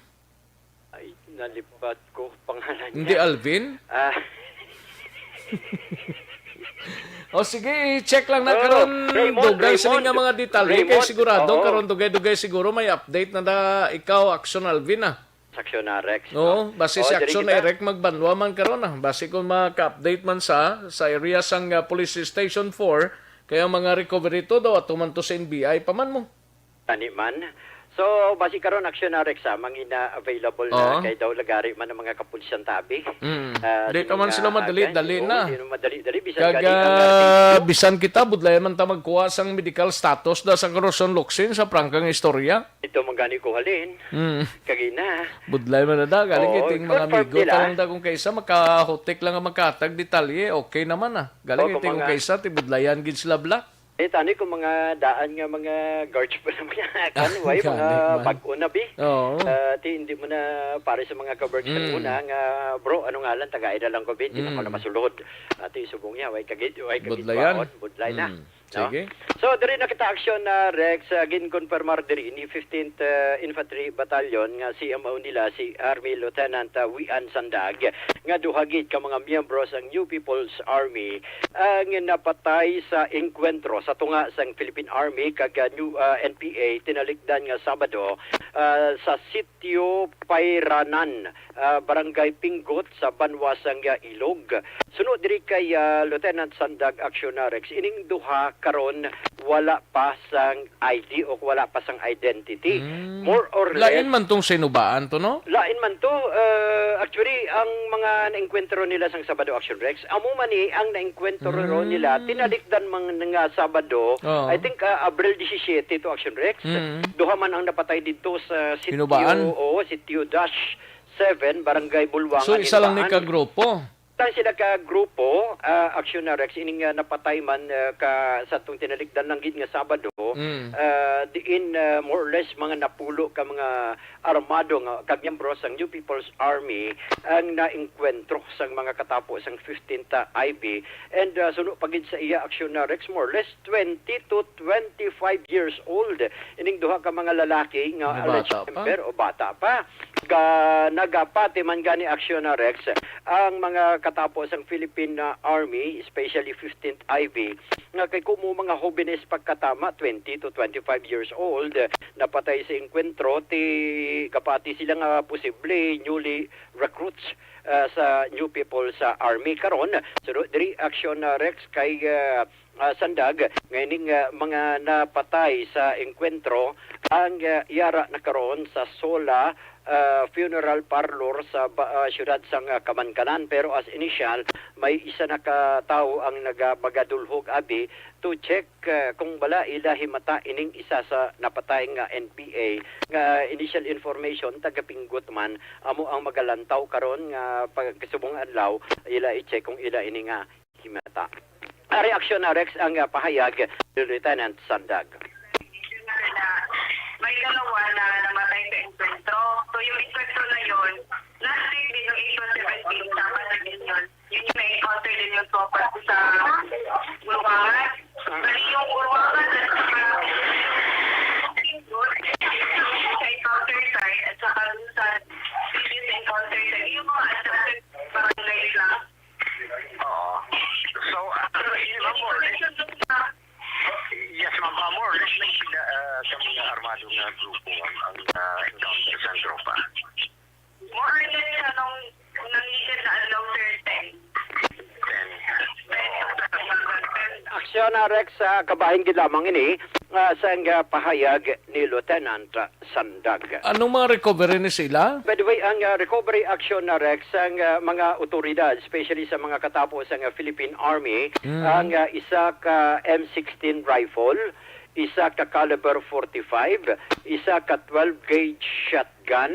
Ay, nalipat ko pangalan niya. Hindi Alvin? Sige, i-check lang na karon dugay sa nga mga detalye kay sigurado karon dugay siguro may update na ikaw Action Alvin Action Rex. Oo, base si Action Eric magbanwa man karon base kung maka-update man sa area sang Police Station 4 kaya mga recovery to daw atuman to sa NBI paman mo. Tani man. So, basi karon Action Rex mangina available na kay daw lagari man ang mga kapulisan tabi. Di ka man sila madali na. Madali Bisan kita budlayan man ta magkuha sang medical status da sa Corazon Luxin sa prangkang istorya. Ito man gani ko halin. Kagina. Budlay man na da galing iting mga amigo talang da kung kaysa makahotek lang ang magkatag detalye okay naman Galing iting kung kaysa ti budlayan gid sila bla. Tani kung mga daan nga mga guards pa naman kanway, mga bag-o na bi. Hindi mo na pare sa mga ka-guards sa una nga, bro, ano nga lang, tagaida lang ko bi, hindi na ko na masulod. Ati subong niya, way kagid budlay na. Sige. So, diri nakita Action Rex, gin-confirmar diri ni 15th Infantry Battalion nga si MO nila, si Army Lieutenant Wian Sandag, nga duhagit ka mga miyembro sang New People's Army ang napatay sa engkwentro sa tunga sang Philippine Army kag New NPA tinalikdan nga Sabado sa Sitio Pairanan, Barangay Pinggot sa Banwasang Ilog. Sunod diri kay Lieutenant Sandag Action Rex, ining duha karon wala pa sang ID o wala pa sang identity. More or less. Lain man tong sinubaan to, no? Lain man to. Actually, ang mga naengkwentro nila sang Sabado Action Rex, amo man ni ang naengkwentro nila, tinalikdan mga Sabado, I think Abril 17 to Action Rex. Duha man ang napatay dito sa Sitio Dash 7, Barangay Bulwangan. So, isa lang ni ka-grupo? Tan sila ka grupo Action Rex ining napatay man sa tong tinalikdan lang gid nga Sabado diin more or less mga napulo ka mga armado nga kagyembro sang New People's Army ang naengkwentro sang mga katapo sang 15th IB and suno pagid sa iya Action Rex more or less 20 to 25 years old ining duha ka mga lalaki nga alleged member o bata pa nagapati man gani Action Rex ang mga katapos ang Philippine Army, especially 15th IB, nga kay kumo mga jóvenes pagkatama, 20 to 25 years old, napatay sa enkwentro, kapati sila nga posible newly recruits sa New People sa Army karon. So, diri Action Rex kay Sandag, ngayon mga napatay sa enkwentro, ang yara na karon sa Sola funeral parlor sa siyudad sang Kamankanan, pero as initial may isa na katao ang nagabagadulhog abi to check kung bala ila himata ining isa sa napatay nga NPA nga initial information taga-Pinggot man amo ang magalantaw karon nga pagkasubong adlaw ila i-check kung ila ini nga himata. Reaction na Rex ang pahayag ni Lieutenant Sandag. May dalawa na namatay sa enkwentro. So yung enkwentro na yun, last week din yung April 17, tama na din yun. Yun yung na-encounter din yung property sa Yes, ma'am. More or less lang sila sa mga armado na grupo ang encounter sa tropa. More or less, anong nangitin na alaw 10? Aksyon na Rex sa kabahing gilamang ini sa pahayag ni Lieutenant Sandag. Anong mga recovery ni sila? By the way, ang recovery action na Rex ang mga otoridad, especially sa mga katapos ang Philippine Army, ang isa ka M16 rifle, isa ka caliber 45, isa ka 12 gauge shotgun,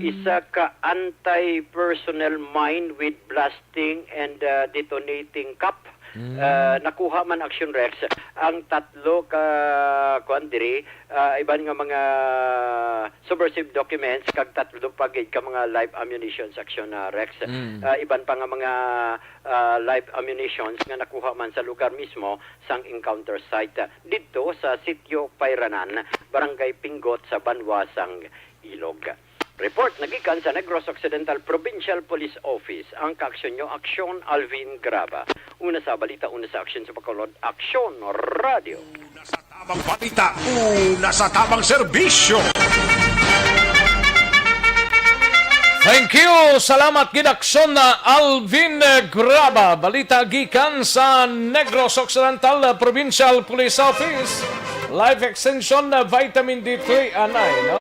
isa ka anti-personnel mine with blasting and detonating cap. Nakuha man Action Rex ang tatlo ka kuandiri iban nga mga subversive documents kag tatlo pagid ka mga live ammunitions Action Rex. Iban pa nga mga live ammunitions nga nakuha man sa lugar mismo sang encounter site dito sa Sitio Pairanan, Barangay Pingot sa Banwasang Ilog. Report nagikan sa Negros Occidental Provincial Police Office. Ang kaaksyon nyo, Aksyon Alvin Graba. Una sa balita, una sa aksyon sa Bacolod, Aksyon Radio. Una sa tamang balita, una sa tamang serbisyo. Thank you! Salamat gidaksyon na Alvin Graba. Balita gikan sa Negros Occidental Provincial Police Office. Life Extension na Vitamin D3 anay. No?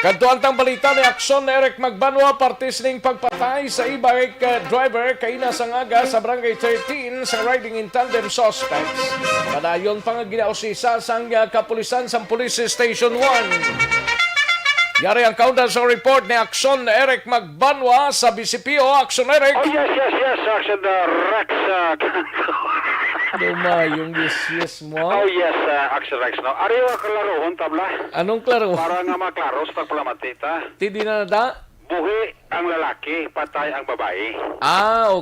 Kadtuan tang balita ni Aksyon Eric Magbanwa partis ning pagpatay sa e-bike driver kaina sa ngaga sa Barangay 13 sa riding in tandem suspects. Padayon pang ginausisa sang kapulisan sa Police Station 1. Yari ang kaundan sa report ni Aksyon Eric Magbanwa sa BCPO. Aksyon Eric. Oh, yes, Action Rex. Yung yes mo. Oh, yes, Action Rex. No? Ariwa klarohon, tabla. Anong klaro? Para nga maklaro sa pagpalamatita. Tidi na nada? Buhi ang lalaki, patay ang babae.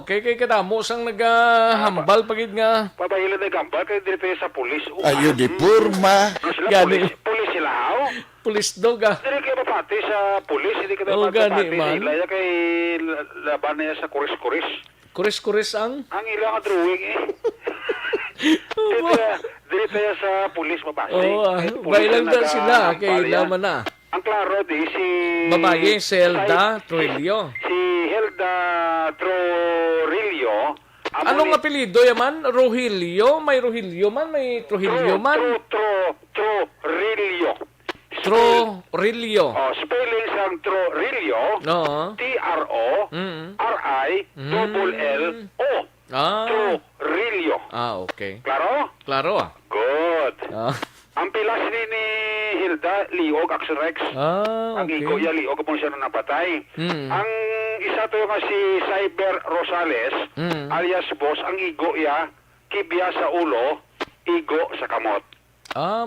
Okay. Kay kadamo sang naghambal pagid nga. Pabayila na gambal kay dito sa pulis. Ayun, di purma. Gani. Pulis sila, ho? Pulis dog Hindi kayo mapati sa pulis, hindi kayo mapati man. Sila kay laban niya sa kuris-kuris. Kuris-kuris ang? Ang ilang drawing Dito sa pulis mapasi. Bailang na sila, kay laman na. Ang klaro di si... Babae, si Helda Troilio. Si Helda Troilio. Anong apelido yaman? Rogelio? May Rogelio man? May Trujillo man? Troilio. Troilio. Spelling sang Troilio. No. Trorillo. Troilio. Okay. Klaro? Klaro Good. Ang pilas ni Hilda, liog, Action Rex. Ang okay. igo ya, liog mo siya na napatay. Ang isa to nga si Cyber Rosales, alias Boss, ang igo ya, kibya sa ulo, igo sa kamot.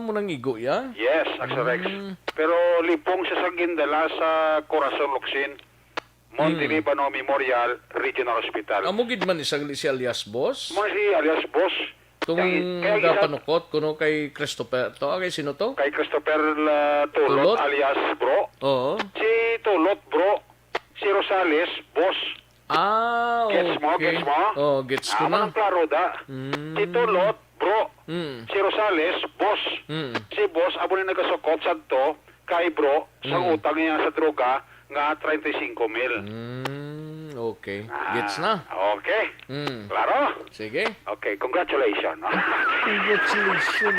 Munang igo ya? Yes, Action Rex. Pero lipong siya sa gindala sa Corazon Luxin, Montelibano Memorial Regional Hospital. Amugid man isang si alias Boss? Si alias Boss. Kung panukot, kuno kay Christopher, kay sino to? Kay Christopher Tulot alias Bro. Oo. Si Tulot Bro, si Rosales Boss. Okay. Gets mo? Gets ko na. Ang klaro da. Si Tulot bro. Si Rosales, boss. Si boss, amo na nagasukot sa to, kay bro, sa utang niya sa droga, nga 35 mil. Okay. Gets na. Okay. Klaro? Sige. Okay, congratulations.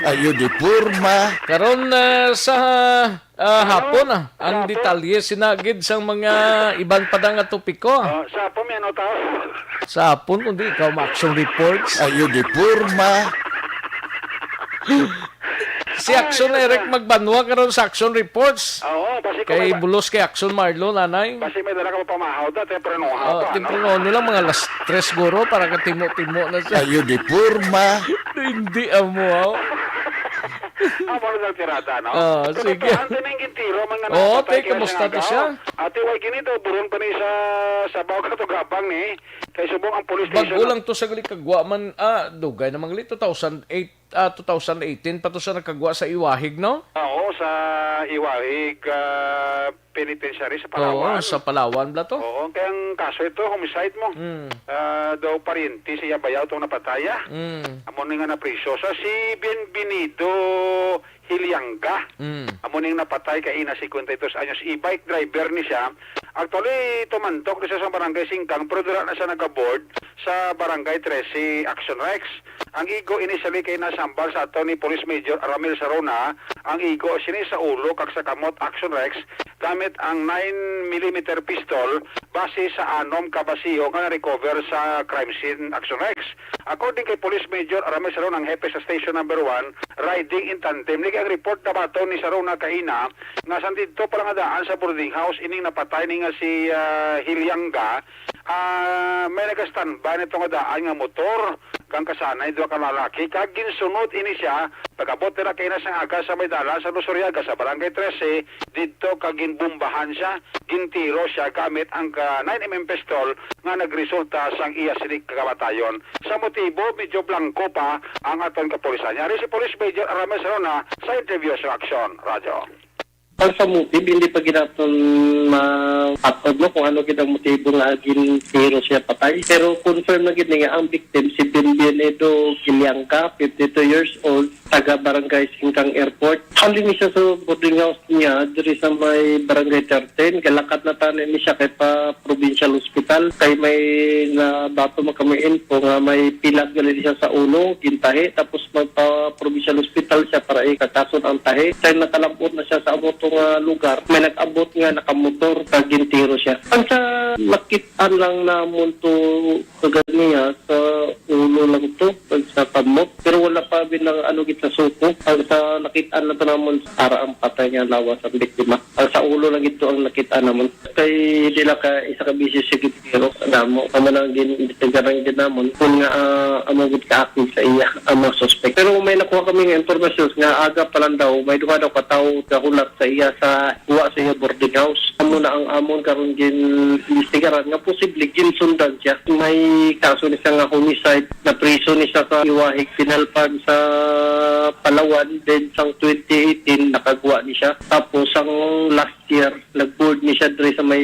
Ayo di purma. Karon sa hapon ang detalye sinagid sang mga ibang padang nga topiko. Sa pamiyano tao? Sa hapon kundi ikaw ma-action reports. Ayo di purma. Si Action Eric Magbanwa karon sa action reports. Oo, basi ko Kay bulos kay Action Marlo nanay. Basi may dala ka pamahaw da, tempranohaw pa, no? Temprano lang mga alas 3 guro para katimo-timo na siya. Ayo di purma. Hindi amo. Amo na tirada, no? Sige. Ante na yung tiro, mga Oo, te, kamusta to siya? Ate, way ginito, buron pa ni sa bawa ka to gapang ni. Kay subong ang police station. Bagulang to sa gali kagwa man, dugay namang gali 2018 pa to siya nakagwa sa Iwahig, no? Oo, sa Iwahig Penitentiary sa Palawan. Oo, sa Palawan bla to. Oo, kaya ang kaso ito, homicide mo. Daw pariente siya bayaw itong napataya. Amo nga na priso. Sa si Bienvenido Hilianga. Amo ning napatay kay ina 52 anyos. E-bike driver ni siya. Actually, tumantok na siya sa barangay Singkang, pero dira na siya nag-aboard sa barangay 13 Action Rex. Ang igo initially kay nasambal sa ato ni Police Major Ramil Sarona, ang igo sini sa ulo kag sa kamot Action Rex gamit ang 9mm pistol base sa anom kabasiyo nga na-recover sa crime scene Action Rex. According kay Police Major Ramil Sarona, ang hepe sa station number 1, riding in tandem. Nigay ang report na bato ni Sarona kaina nga sandito pala nga daan sa boarding house ining napatay ni nga si Hilianga. May nag-standby nito nga daan nga motor kang kasanay dua ka lalaki kag ginsunod ini siya pagabot na kay na sa aga sa may dala sa Luzuriaga sa barangay 13 didto kag ginbumbahan siya, gintiro siya gamit ang 9mm pistol nga nagresulta sang iya sinig kagabatayon. Sa motibo medyo blanco pa ang aton kapulisan. Yari si Police Major Arames Rona sa interview sa Action Radio. Ang sa motive, hindi pa ginatong mapatod mo kung ano kitang motibo nga ginhiro siya patay. Pero confirm na gini nga ang victim si Bienvenido Hilianga, 52 years old, taga Barangay Singkang Airport. Handling niya sa boarding house niya, diri sa may Barangay 13, kalakat na tanin niya kay pa Provincial Hospital. Kay may nabato mo kami info nga may pilag gali siya sa ulo, gintahi, tapos magpa Provincial Hospital siya para ikatason ang tahi. Kaya nakalambot na siya sa abot lugar, may nag-abot nga nakamotor kag gintiro siya. Ang sa nakitaan lang na munto kaganiya sa ulo lang to pag sa kamot, pero wala pa bilang ano git sa suko. Ang sa nakitaan lang to namon para ang patay nga lawas ang biktima. Ang sa ulo lang ito ang nakitaan namon. Kay dila ka isa ka busy sa gintiro namo kamo nang gintigarang din namon kung nga amagud ka active sa iya ang mga suspect. Pero may nakuha kami nga impormasyon nga aga pa lang daw may duha daw ka tawo kahulat sa iya sa kuha sa iya boarding house. Amo na ang amon karon gin-investigaran nga posible ginsundan siya. May kaso ni siya nga homicide na priso ni siya sa Iwahig Pinalpan sa Palawan. Then sang 2018 nakagawa ni siya. Tapos ang last year nag-board ni siya diri sa may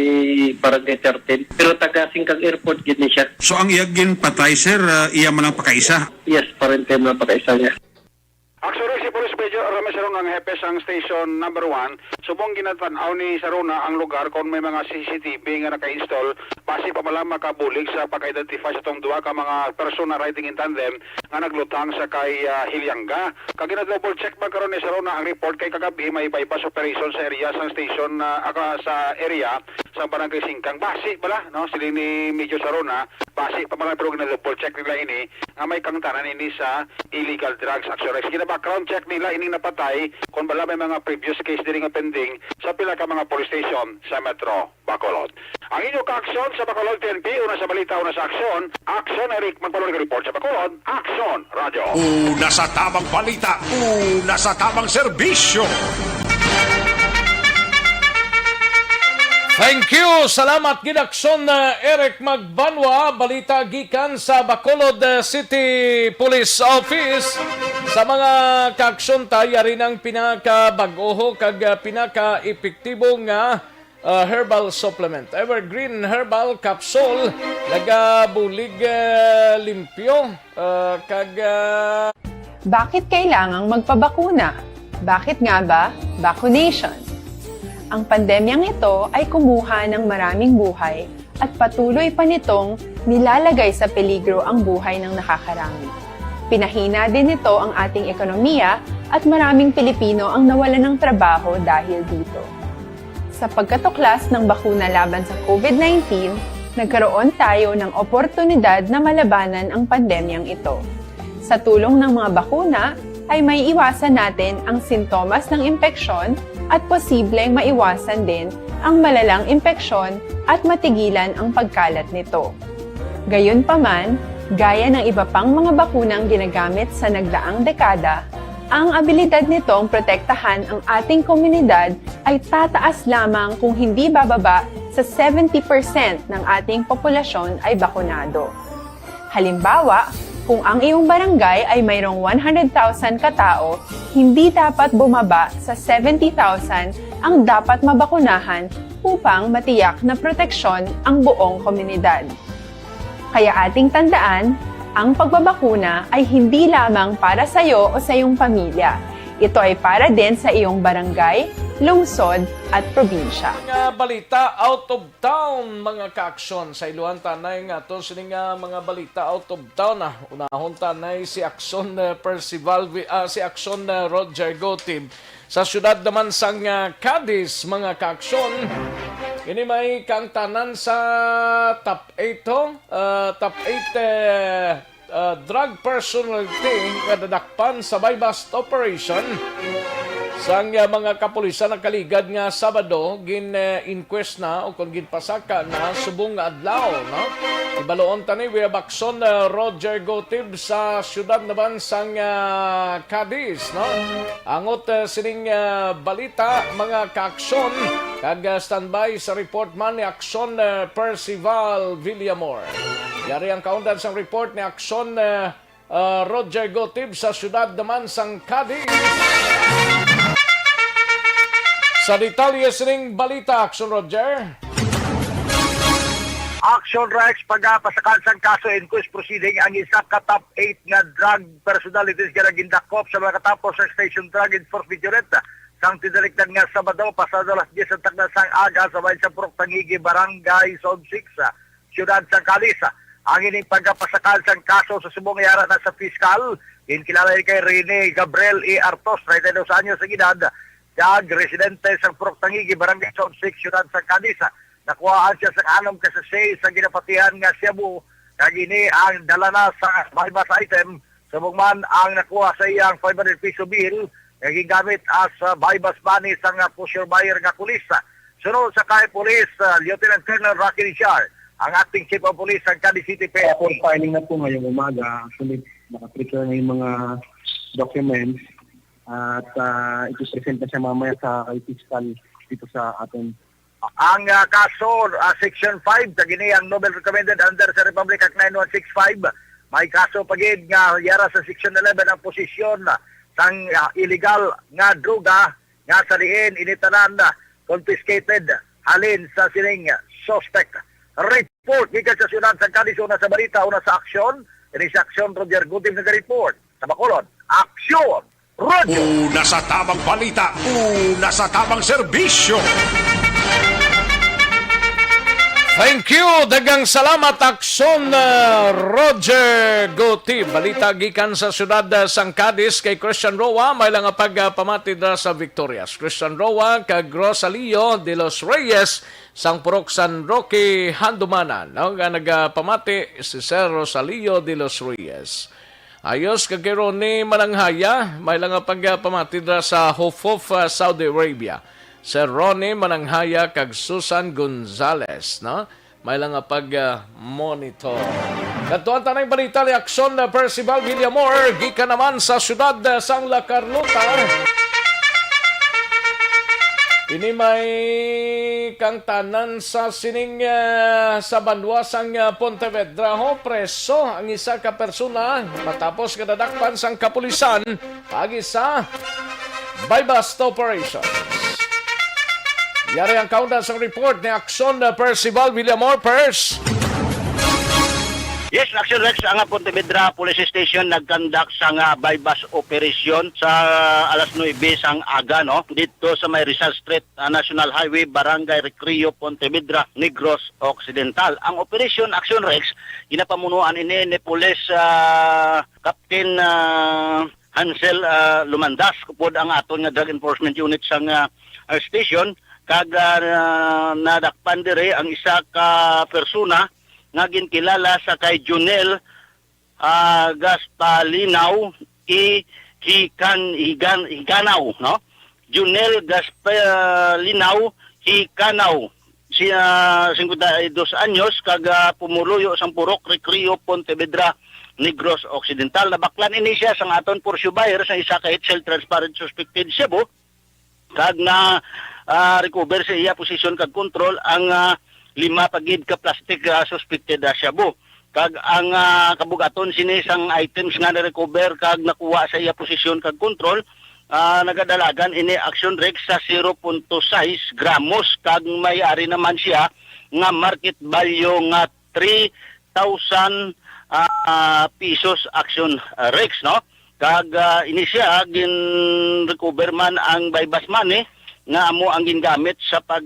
Barangay 13. Pero taga Singkang Airport gid ni siya. So ang iyagin patay sir, iya man ang pakaisa? Yes, parente man pakaisa niya. Actually, si Police Major Arames Sarona ang hepe sang station number 1. Subong ginatanaw ni Sarona ang lugar kung may mga CCTV nga naka-install base pa malang makabulig sa pag-identify sa itong duwa ka mga persona riding in tandem nga naglutang sa kay Hilianga. Kag gina-double check ba karon ni Sarona ang report kay kagabi may bypass operation sa area sang station sa area sa Barangay Singkang. Base pala, no? Sila ni Major Sarona, base pa malang pero gina-double check nila ini nga may kangtanan ini sa illegal drugs action. Background check nila ining napatay kung bala may mga previous case din nga pending sa pila ka mga police station sa Metro Bacolod. Ang inyong ka-aksyon sa Bacolod TNP, una sa balita, una sa aksyon. Aksyon, Eric Magbalon report sa Bacolod. Aksyon, Radio. Una sa tamang balita, una sa tamang serbisyo. Thank you. Salamat gidakson Eric Magbanwa, balita gikan sa Bacolod City Police Office. Sa mga kaaksyon tayo rin ang pinaka-bag-oho kag pinaka-epektibo nga herbal supplement. Evergreen Herbal Capsule, nagabulig limpyo kag Bakit kailangang magpabakuna? Bakit nga ba vaccination? Ang pandemyang ito ay kumuha ng maraming buhay at patuloy pa nitong nilalagay sa peligro ang buhay ng nakakarami. Pinahina din nito ang ating ekonomiya at maraming Pilipino ang nawalan ng trabaho dahil dito. Sa pagkatuklas ng bakuna laban sa COVID-19, nagkaroon tayo ng oportunidad na malabanan ang pandemyang ito. Sa tulong ng mga bakuna, ay may iwasan natin ang sintomas ng impeksyon at posibleng maiwasan din ang malalang impeksyon at matigilan ang pagkalat nito. Gayunpaman, gaya ng iba pang mga bakunang ginagamit sa nagdaang dekada, ang abilidad nitong protektahan ang ating komunidad ay tataas lamang kung hindi bababa sa 70% ng ating populasyon ay bakunado. Halimbawa, kung ang iyong barangay ay mayroong 100,000 katao, hindi dapat bumaba sa 70,000 ang dapat mabakunahan upang matiyak na proteksyon ang buong komunidad. Kaya ating tandaan, ang pagbabakuna ay hindi lamang para sa iyo o sa iyong pamilya. Ito ay para din sa iyong barangay, lungsod at probinsya. Mga balita out of town, mga kaaksyon sa Iloan Tanay nga to sining mga balita out of town. Unahon tanay si Akson Percival, si Akson Roger Gotib sa syudad naman sang Cadiz, mga kaaksyon. Ini may kang tanan sa top 8 drug personality nga dadakpan sa bypass operation sang mga kapulisan ng kaligad nga Sabado gin-inquest na o kung ginpasaka na subong nga adlaw, no? Ibaloon tani we have Akson Roger Gotib sa syudad naman sang Cadiz, no? Angot sining balita, mga kaaksyon, kag standby sa report man ni Akson Percival Villamor. Yari ang kaundan sang report ni Akson Roger Gotib sa syudad naman sang Cadiz. Sa detalye sining balita, Akson Roger. Action Rex pagpasakal sang kaso inquest proceeding ang isa ka top 8 nga drug personalities nga nagindakop sa mga katapos sa Station Drug Enforcement Unit sang tindalikdan nga Sabado pasado alas 10 sa taglasang aga sa bayan sa Purok Tangigi, Barangay Zone 6, Siyudad San Carlos. Ang ining pagpasakal sang kaso sa subong yara na sa fiskal, inkilala kay Rene Gabriel E. Artos, 32 anyos sa edad, kag residente sa Purok Tangigi, Barangay Zone 6, Siyudad San Carlos. Nakuhaan siya sa kanom kasasay sa ginapatihan nga Cebu, kag ini ang dala na sa bypass item, subong man ang nakuha sa iyang 500 piso bill, naging gamit as bypass money sa pusher buyer nga pulis. Sunod sa kay Police, Lieutenant Colonel Rocky Richard, ang acting chief of police ng Cadiz City PNP. Filing na po ngayong umaga. Actually, nakaprepare na yung mga documents at ito-present na siya mamaya sa kay fiscal dito sa atin. Ang kaso, Section 5, kagini ang Nobel Recommended under sa Republic Act 9165, may kaso pagid nga yara sa Section 11 ang posisyon sang illegal nga droga nga sa diin initanan confiscated halin sa sining suspect. Report gikan sa Siyudad San Carlos, una sa balita, una sa aksyon. Ini sa aksyon Roger Gotib nag-report sa Bacolod. Aksyon Roger! Una sa tamang balita, una sa tamang serbisyo. Thank you. Dagang salamat, Akson Roger Gotib. Balita gikan sa syudad sang Cadiz kay Christian Roa, may lang pagpamatid sa Victorias. Christian Roa kag Rosalio de los Reyes sang Purok San Roque, Handumanan. Nga nagpamati si Sir Rosalio de los Reyes. Ayos kag ni Mananghaya, may lang pagpamatid sa Hof, Saudi Arabia. Sir Ronnie Mananghaya kag Susan Gonzales, no? May lang pag-monitor. Katuan tanay balita ni Akson Percival Villamor, gikan naman sa syudad sang La Carlota. Ini may kang tanan sa sining sa Banwa sang Pontevedra ho, preso ang isa ka persona matapos kadadakpan sang kapulisan pagi sa bypass operation. Yari ang kaundan sa report ni Akson Percival Villamor. Pers. Yes, Action Rex, ang Pontevedra Police Station nagkandak sa nga bypass operation sa alas 9 sang aga, no? Dito sa may Rizal Street, National Highway, Barangay Recreo, Pontevedra, Negros Occidental. Ang Operation Action Rex, ginapamunuan ini ni Police Captain Hansel Lumandas, kupod ang aton nga Drug Enforcement Unit sang station, kag nadakpan dire ang isa ka persona nga ginkilala sa kay Junel Gaspalinaw Higanaw, no? Junel Gaspalinaw Higanaw, siya 52 anyos, kag pumuluyo sang Purok Recreo, Pontevedra, Negros Occidental. Nabaklan ini siya sang aton Porsche buyer sa isa ka HL Transparent Suspected Cebu, kag na recover sa iya posisyon kag control ang 5 pagid ka plastic suspected shabu. Kag ang kabugaton sini sang items nga na-recover kag nakuha sa iya posisyon kag control, nagadalagan ini Action Rex sa 0.6 gramos, kag may-ari naman siya nga market value nga 3,000 pesos Action Rex, no? Kag ini siya gin-recover man ang bypass money nga amo ang gingamit sa pag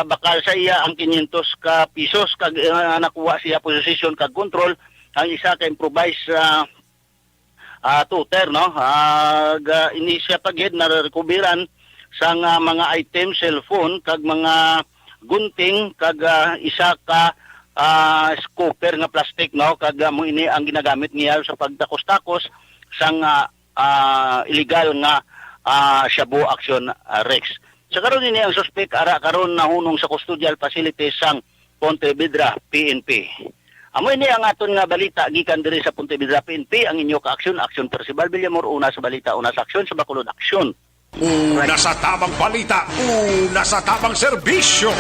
bakal sa iya ang 500 ka pesos, kag nakuha siya posisyon kag control ang isa ka improvised tutor, no? Ini siya pagid na recoveran sa mga item, cellphone kag mga gunting, kag isa ka scooper nga plastic, no? Kag mo ini ang ginagamit niya sa pagtakos-takos sang illegal nga shabu Action Rex. Sa karon ini ang suspect ara karon nahunong sa custodial facility sang Pontevedra PNP. Amo ini ang aton nga balita gikan diri sa Pontevedra PNP, ang inyo ka Action Percival Villamor, una sa balita, una sa aksyon sa Bacolod Aksyon. Una sa tamang balita, una sa tamang serbisyo.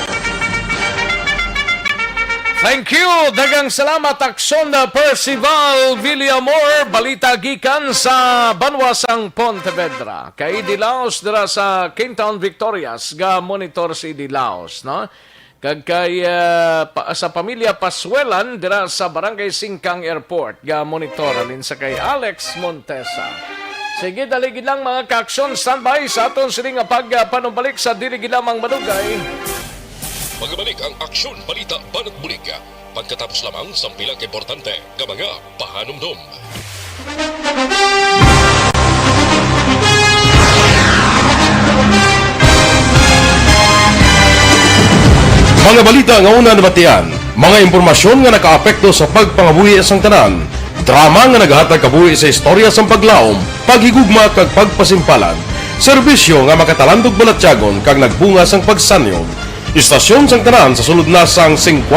Thank you! Dagang salamat, Aksyon Percival Villamor. Balita gikan sa Banwasang Pontevedra. Kay Dilaos dira sa Kingtown Victorias, ga monitor si Dilaos, no? Kag kay sa pamilya Paswelan dira sa Barangay Singkang Airport, ga monitor alin sa kay Alex Montesa. Sige, daligid lang mga ka-aksyon. Standby sa aton sining pagpanumbalik sa diligid lamang madugay. Magbalik ang Aksyon Balita Banat Bulig. Pagkatapos lamang sa pilang importante ng mga pahanumdum. Mga balita nga una nabatian, mga impormasyon nga nakaapekto sa pagpangabuhi sang tanan, drama nga naghatag kabuhi sa istorya sang paglaom, paghigugma kag pagpasimpalan, serbisyo nga makatalandog balatyagon kag nagbunga sang pagsanyog. Istasyon sang tanan sa sulod na sang 51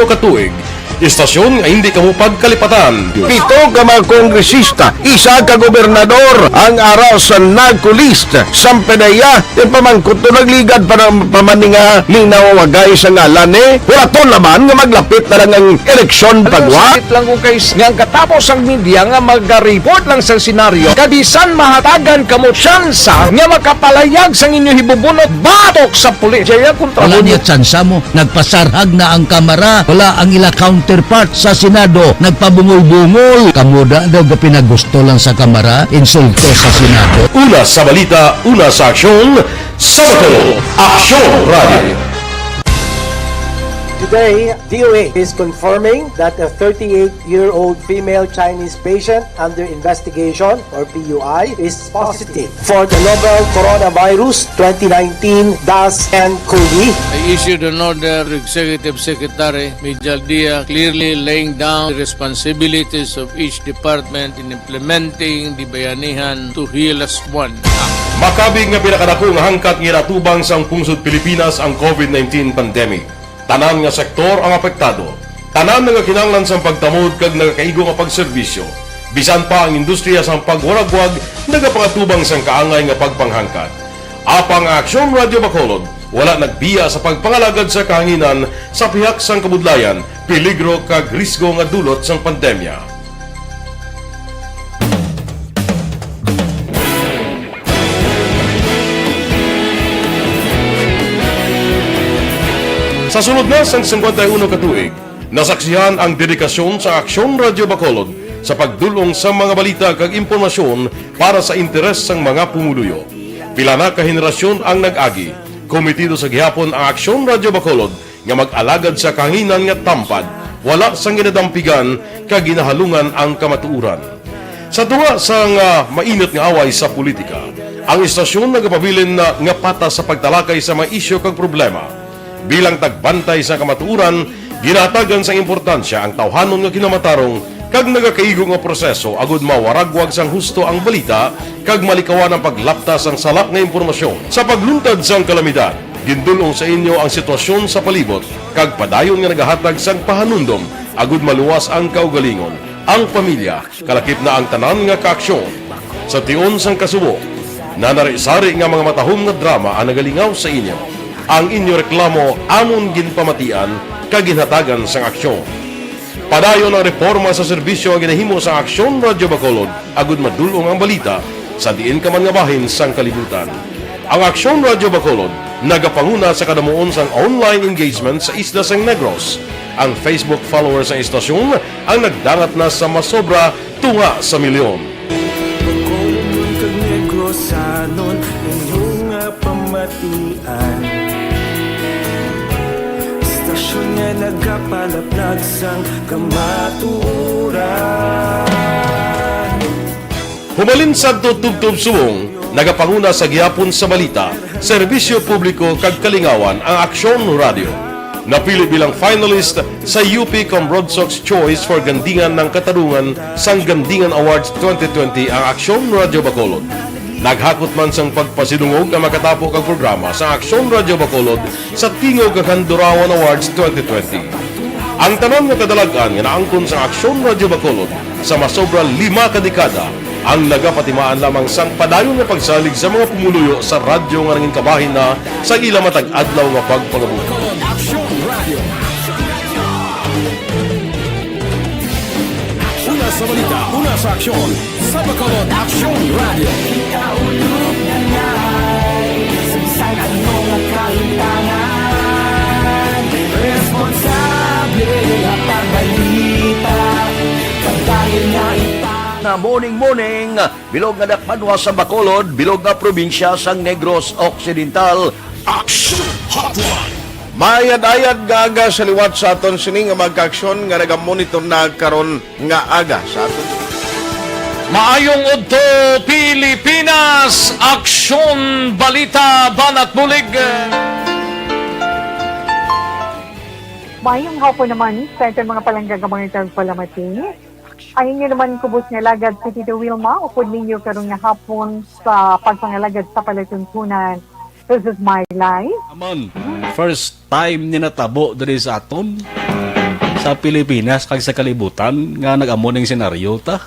katuig. Istasyon nga hindi kamupag kalipatan. 7 ka mga kongresista, 1 ka gobernador ang araw sa nagkulist sa pedaya yung pamangkot to nagligad para pamaninga linaw wagay sa ngalan wala to naman nga maglapit na lang ang eleksyon pagwa. Sakit lang kung kayo nga katapos ang media nga mag-report lang sa senaryo kadisan mahatagan kamo tsansa nga makapalayag sa inyo hibubunot batok sa pulis. Wala niya tsansa mo, nagpasarhag na ang kamera, wala ang ila counterpart sa Senado, nagpabungol-bungol. Kamuda daw ga pinagusto lang sa kamera, insulto sa Senado. Una sa balita, una sa aksyon, sa Bacolod Aksyon Radio. Today, DOA is confirming that a 38-year-old female Chinese patient under investigation, or PUI, is positive for the novel coronavirus 2019-10-CoV. I issued an order to Executive Secretary Mijal Dia clearly laying down the responsibilities of each department in implementing the Bayanihan to Heal as One. Makabig nga pinakadako nga hangkat nga natubang sang pungsod Pilipinas ang COVID-19 pandemic. Tanan nga sektor ang apektado. Tanan nga kinahanglan sang pagtamod kag nagakaigo nga pagserbisyo. Bisan pa ang industriya sang pagwaragwag nagapangatubang sang kaangay nga pagpanghangkat. Apang Aksyon Radio Bacolod wala nagbiya sa pagpangalagad sa kahanginan sa pihak sang kabudlayan, peligro kag risgo nga dulot sang pandemya. Sa sunod na sang 51 katuig, Nasaksihan ang dedikasyon sa Aksyon Radyo Bacolod sa pagdulong sa mga balita kag impormasyon para sa interes ng mga pumuluyo. Pila na ka henerasyon ang nag-agi. Komitido sa gihapon ang Aksyon Radyo Bacolod nga mag-alagad sa kahanginan nga tampad, wala sang ginadampigan kag ginahalungan ang kamatuuran. Sa tuwa sa mainit nga away sa politika, ang istasyon nagapabilin na nga pata sa pagtalakay sa mga isyu kag problema. Bilang tagbantay sa kamatuuran, ginatagan sa importansya ang tawhanon nga kinamatarong kag nagakaigo nga proseso agud mawaragwag sang husto ang balita kag malikawan ang paglaptas sang salak nga impormasyon. Sa pagluntad sang kalamidad, gindulong sa inyo ang sitwasyon sa palibot kag padayon nga nagahatag sang pahanundom agud maluwas ang kaugalingon, ang pamilya, kalakip na ang tanan nga kaaksyon. Sa tion sang kasubo, nanari-sari nga mga matahom nga drama ang nagalingaw sa inyo. Ang inyo reklamo amon ginpamatian kag ginhatagan sang aksyon. Padayon ang reforma sa serbisyo ang ginahimo sa Aksyon Radyo Bacolod agud madulong ang balita sa diin ka man nga bahin sang kalibutan. Ang Aksyon Radyo Bacolod nagapanguna sa kadamuon sang online engagement sa isla sang Negros. Ang Facebook followers sa istasyon ang nagdangat na sa masobra tunga sa milyon. Bacolod kag Negros sanon inyong pamatian. Istasyon nga nagapalaplag sang kamaturan. Humalin sa tutubtub suwong, nagapanguna sa gihapon sa balita, serbisyo publiko kag kalingawan ang Aksyon Radio. Napili bilang finalist sa UP Broadsox Choice for Gandingan ng Katarungan sang Gandingan Awards 2020 ang Aksyon Radio Bacolod. Naghakot man sang pagpasidungog ang makatapo kag programa sa Aksyon Radio Bacolod sa Tingog kag Handurawan Awards 2020. Ang tanan nga kadalagan nga naangkon sa Aksyon Radio Bacolod sa masobra 5 ka dekada ang nagapatimaan lamang sang padayon nga pagsalig sa mga pumuluyo sa radyo nga nangin kabahin na sa ila matag adlaw nga pagpangabuhi. Una sa balita, una sa aksyon, sa Bacolod Aksyon Radio. Kaulog na ngay, sumsang ang mga kaintangan. Responsable ang pagbalita, pagdahil na na morning, bilog nga dakpanwa sa Bacolod, bilog nga probinsya sang Negros Occidental. Action Hotline! Mayad-ayad nga aga sa liwat sa aton sining nga magkaaksyon nga nagamonitor na karon nga aga sa aton. Maayong udto Pilipinas, Aksyon Balita Banat Bulig. Mayong hapon naman sa itong mga palanggagamang palamati. Ayun nyo naman kubos nga lagad si Tito Wilma, upod ninyo karong nga hapon sa pagpangalagad sa palatuntunan. This is my life. Amon, first time ni natabo diri sa aton sa Pilipinas kag sa kalibutan nga nag-amon ning senaryo ta.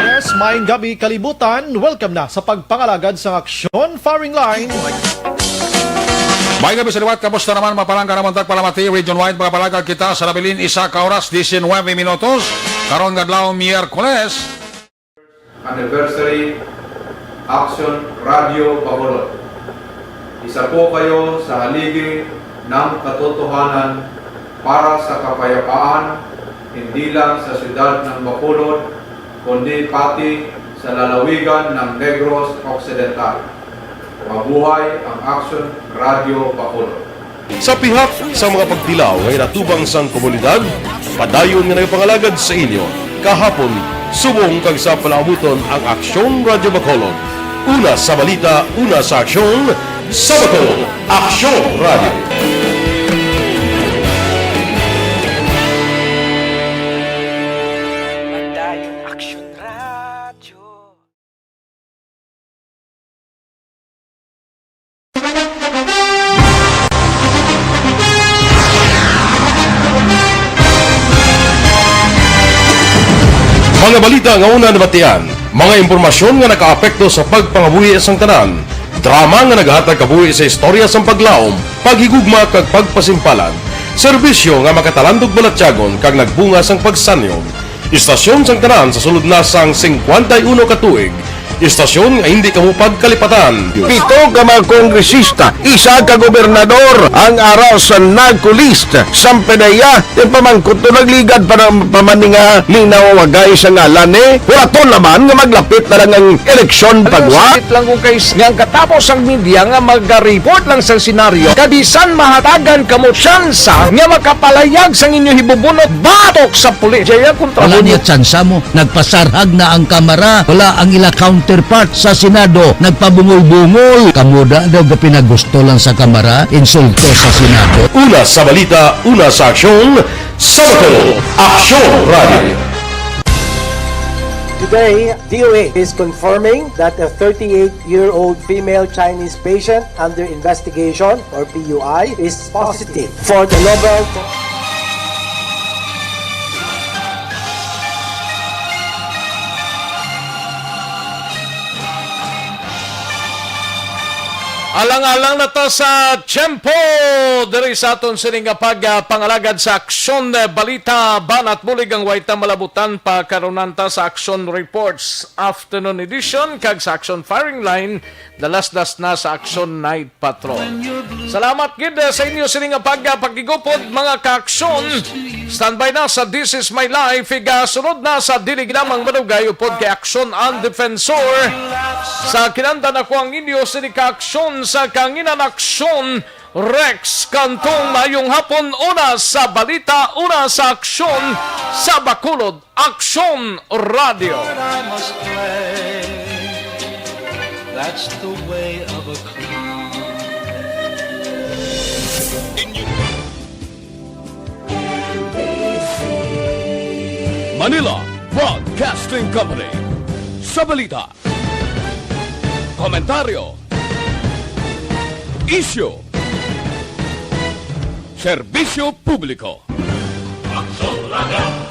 Yes, maayong gabi kalibutan. Welcome na sa pagpangalagad sa Aksyon Firing Line. May gabi sa liwat, kamusta naman mapalangga naman tagpalamati, region-wide mga palagag kita sa labilin isa ka oras, 19 minutos, karon gadlaw Miyerkules. Anniversary Aksyon Radio Bacolod. Isa po kayo sa haligi ng katotohanan para sa kapayapaan, hindi lang sa siyudad ng Bacolod, kundi pati sa lalawigan ng Negros Occidental. Mabuhay ang Aksyon Radio Bacolod. Sa pihak sa mga pagtilaw ngay natubang sang komunidad, padayon nga nagpangalagad sa inyo. Kahapon, subong kag sa palabuton ang Aksyon Radio Bacolod. Una sa balita, una sa aksyon, sa Bacolod, Aksyon Radio. Mga balita nga una nabatian, mga impormasyon nga nakaapekto sa pagpangabuhi sang tanan, drama nga naghatag kabuhi sa istorya sang paglaom, paghigugma kag pagpasimpalan, serbisyo nga makatalandog balatyagon kag nagbunga sang pagsanyog, istasyon sang tanan sa sulod na sang 51 ka tuig, istasyon nga hindi kamo pagkalipatan. 7 ka mga kongresista, 1 ka gobernador ang araw sa nagkulist sa PDEA yung pamangkot to nagligad para pamaninga linaw wagay sa ngalan wala naman nga maglapit na lang ang eleksyon pagwa. Sakit lang kung kayo nga katapos ang media nga mag-report lang sa senaryo kabisan mahatagan kamo tsansa nga makapalayag sa inyo hibubunot batok sa pulis. Jaya kontra Wala niya tsansa mo. Nagpasarhag na ang kamara. Wala ang ila counterpart sa Senado. Nagpabungol-bungol. Kamuda daw ga pinagusto lang sa kamara. Insulto sa Senado. Una sa balita, una sa aksyon, sa Bacolod, Aksyon Radio. Today, DOA is confirming that a 38-year-old female Chinese patient under investigation, or PUI, is positive for the novel Alang-alang na to sa Tiyempo diri sa aton sining pangalagad sa Aksyon Balita Banat Bulig ang waita malabutan pa karunanta sa Aksyon Reports Afternoon Edition kag sa Aksyon Firing Line dalas-das na sa Aksyon Night Patrol. Salamat gid sa inyo sining pagigupod mga kaaksyon. Standby na sa This Is My Life sunod na sa dilig namang manugay upod kay Aksyon ang Defensor sa kinanda na ko ang inyo sining kaaksyon sa kanginan aksyon Rex Kantong mayong hapon una sa balita, una sa aksyon sa Bacolod Aksyon Radio. That's the way of a clown. Manila Broadcasting Company. Sa balita, komentaryo, issue, serbisyo publiko. Aksyon Radio.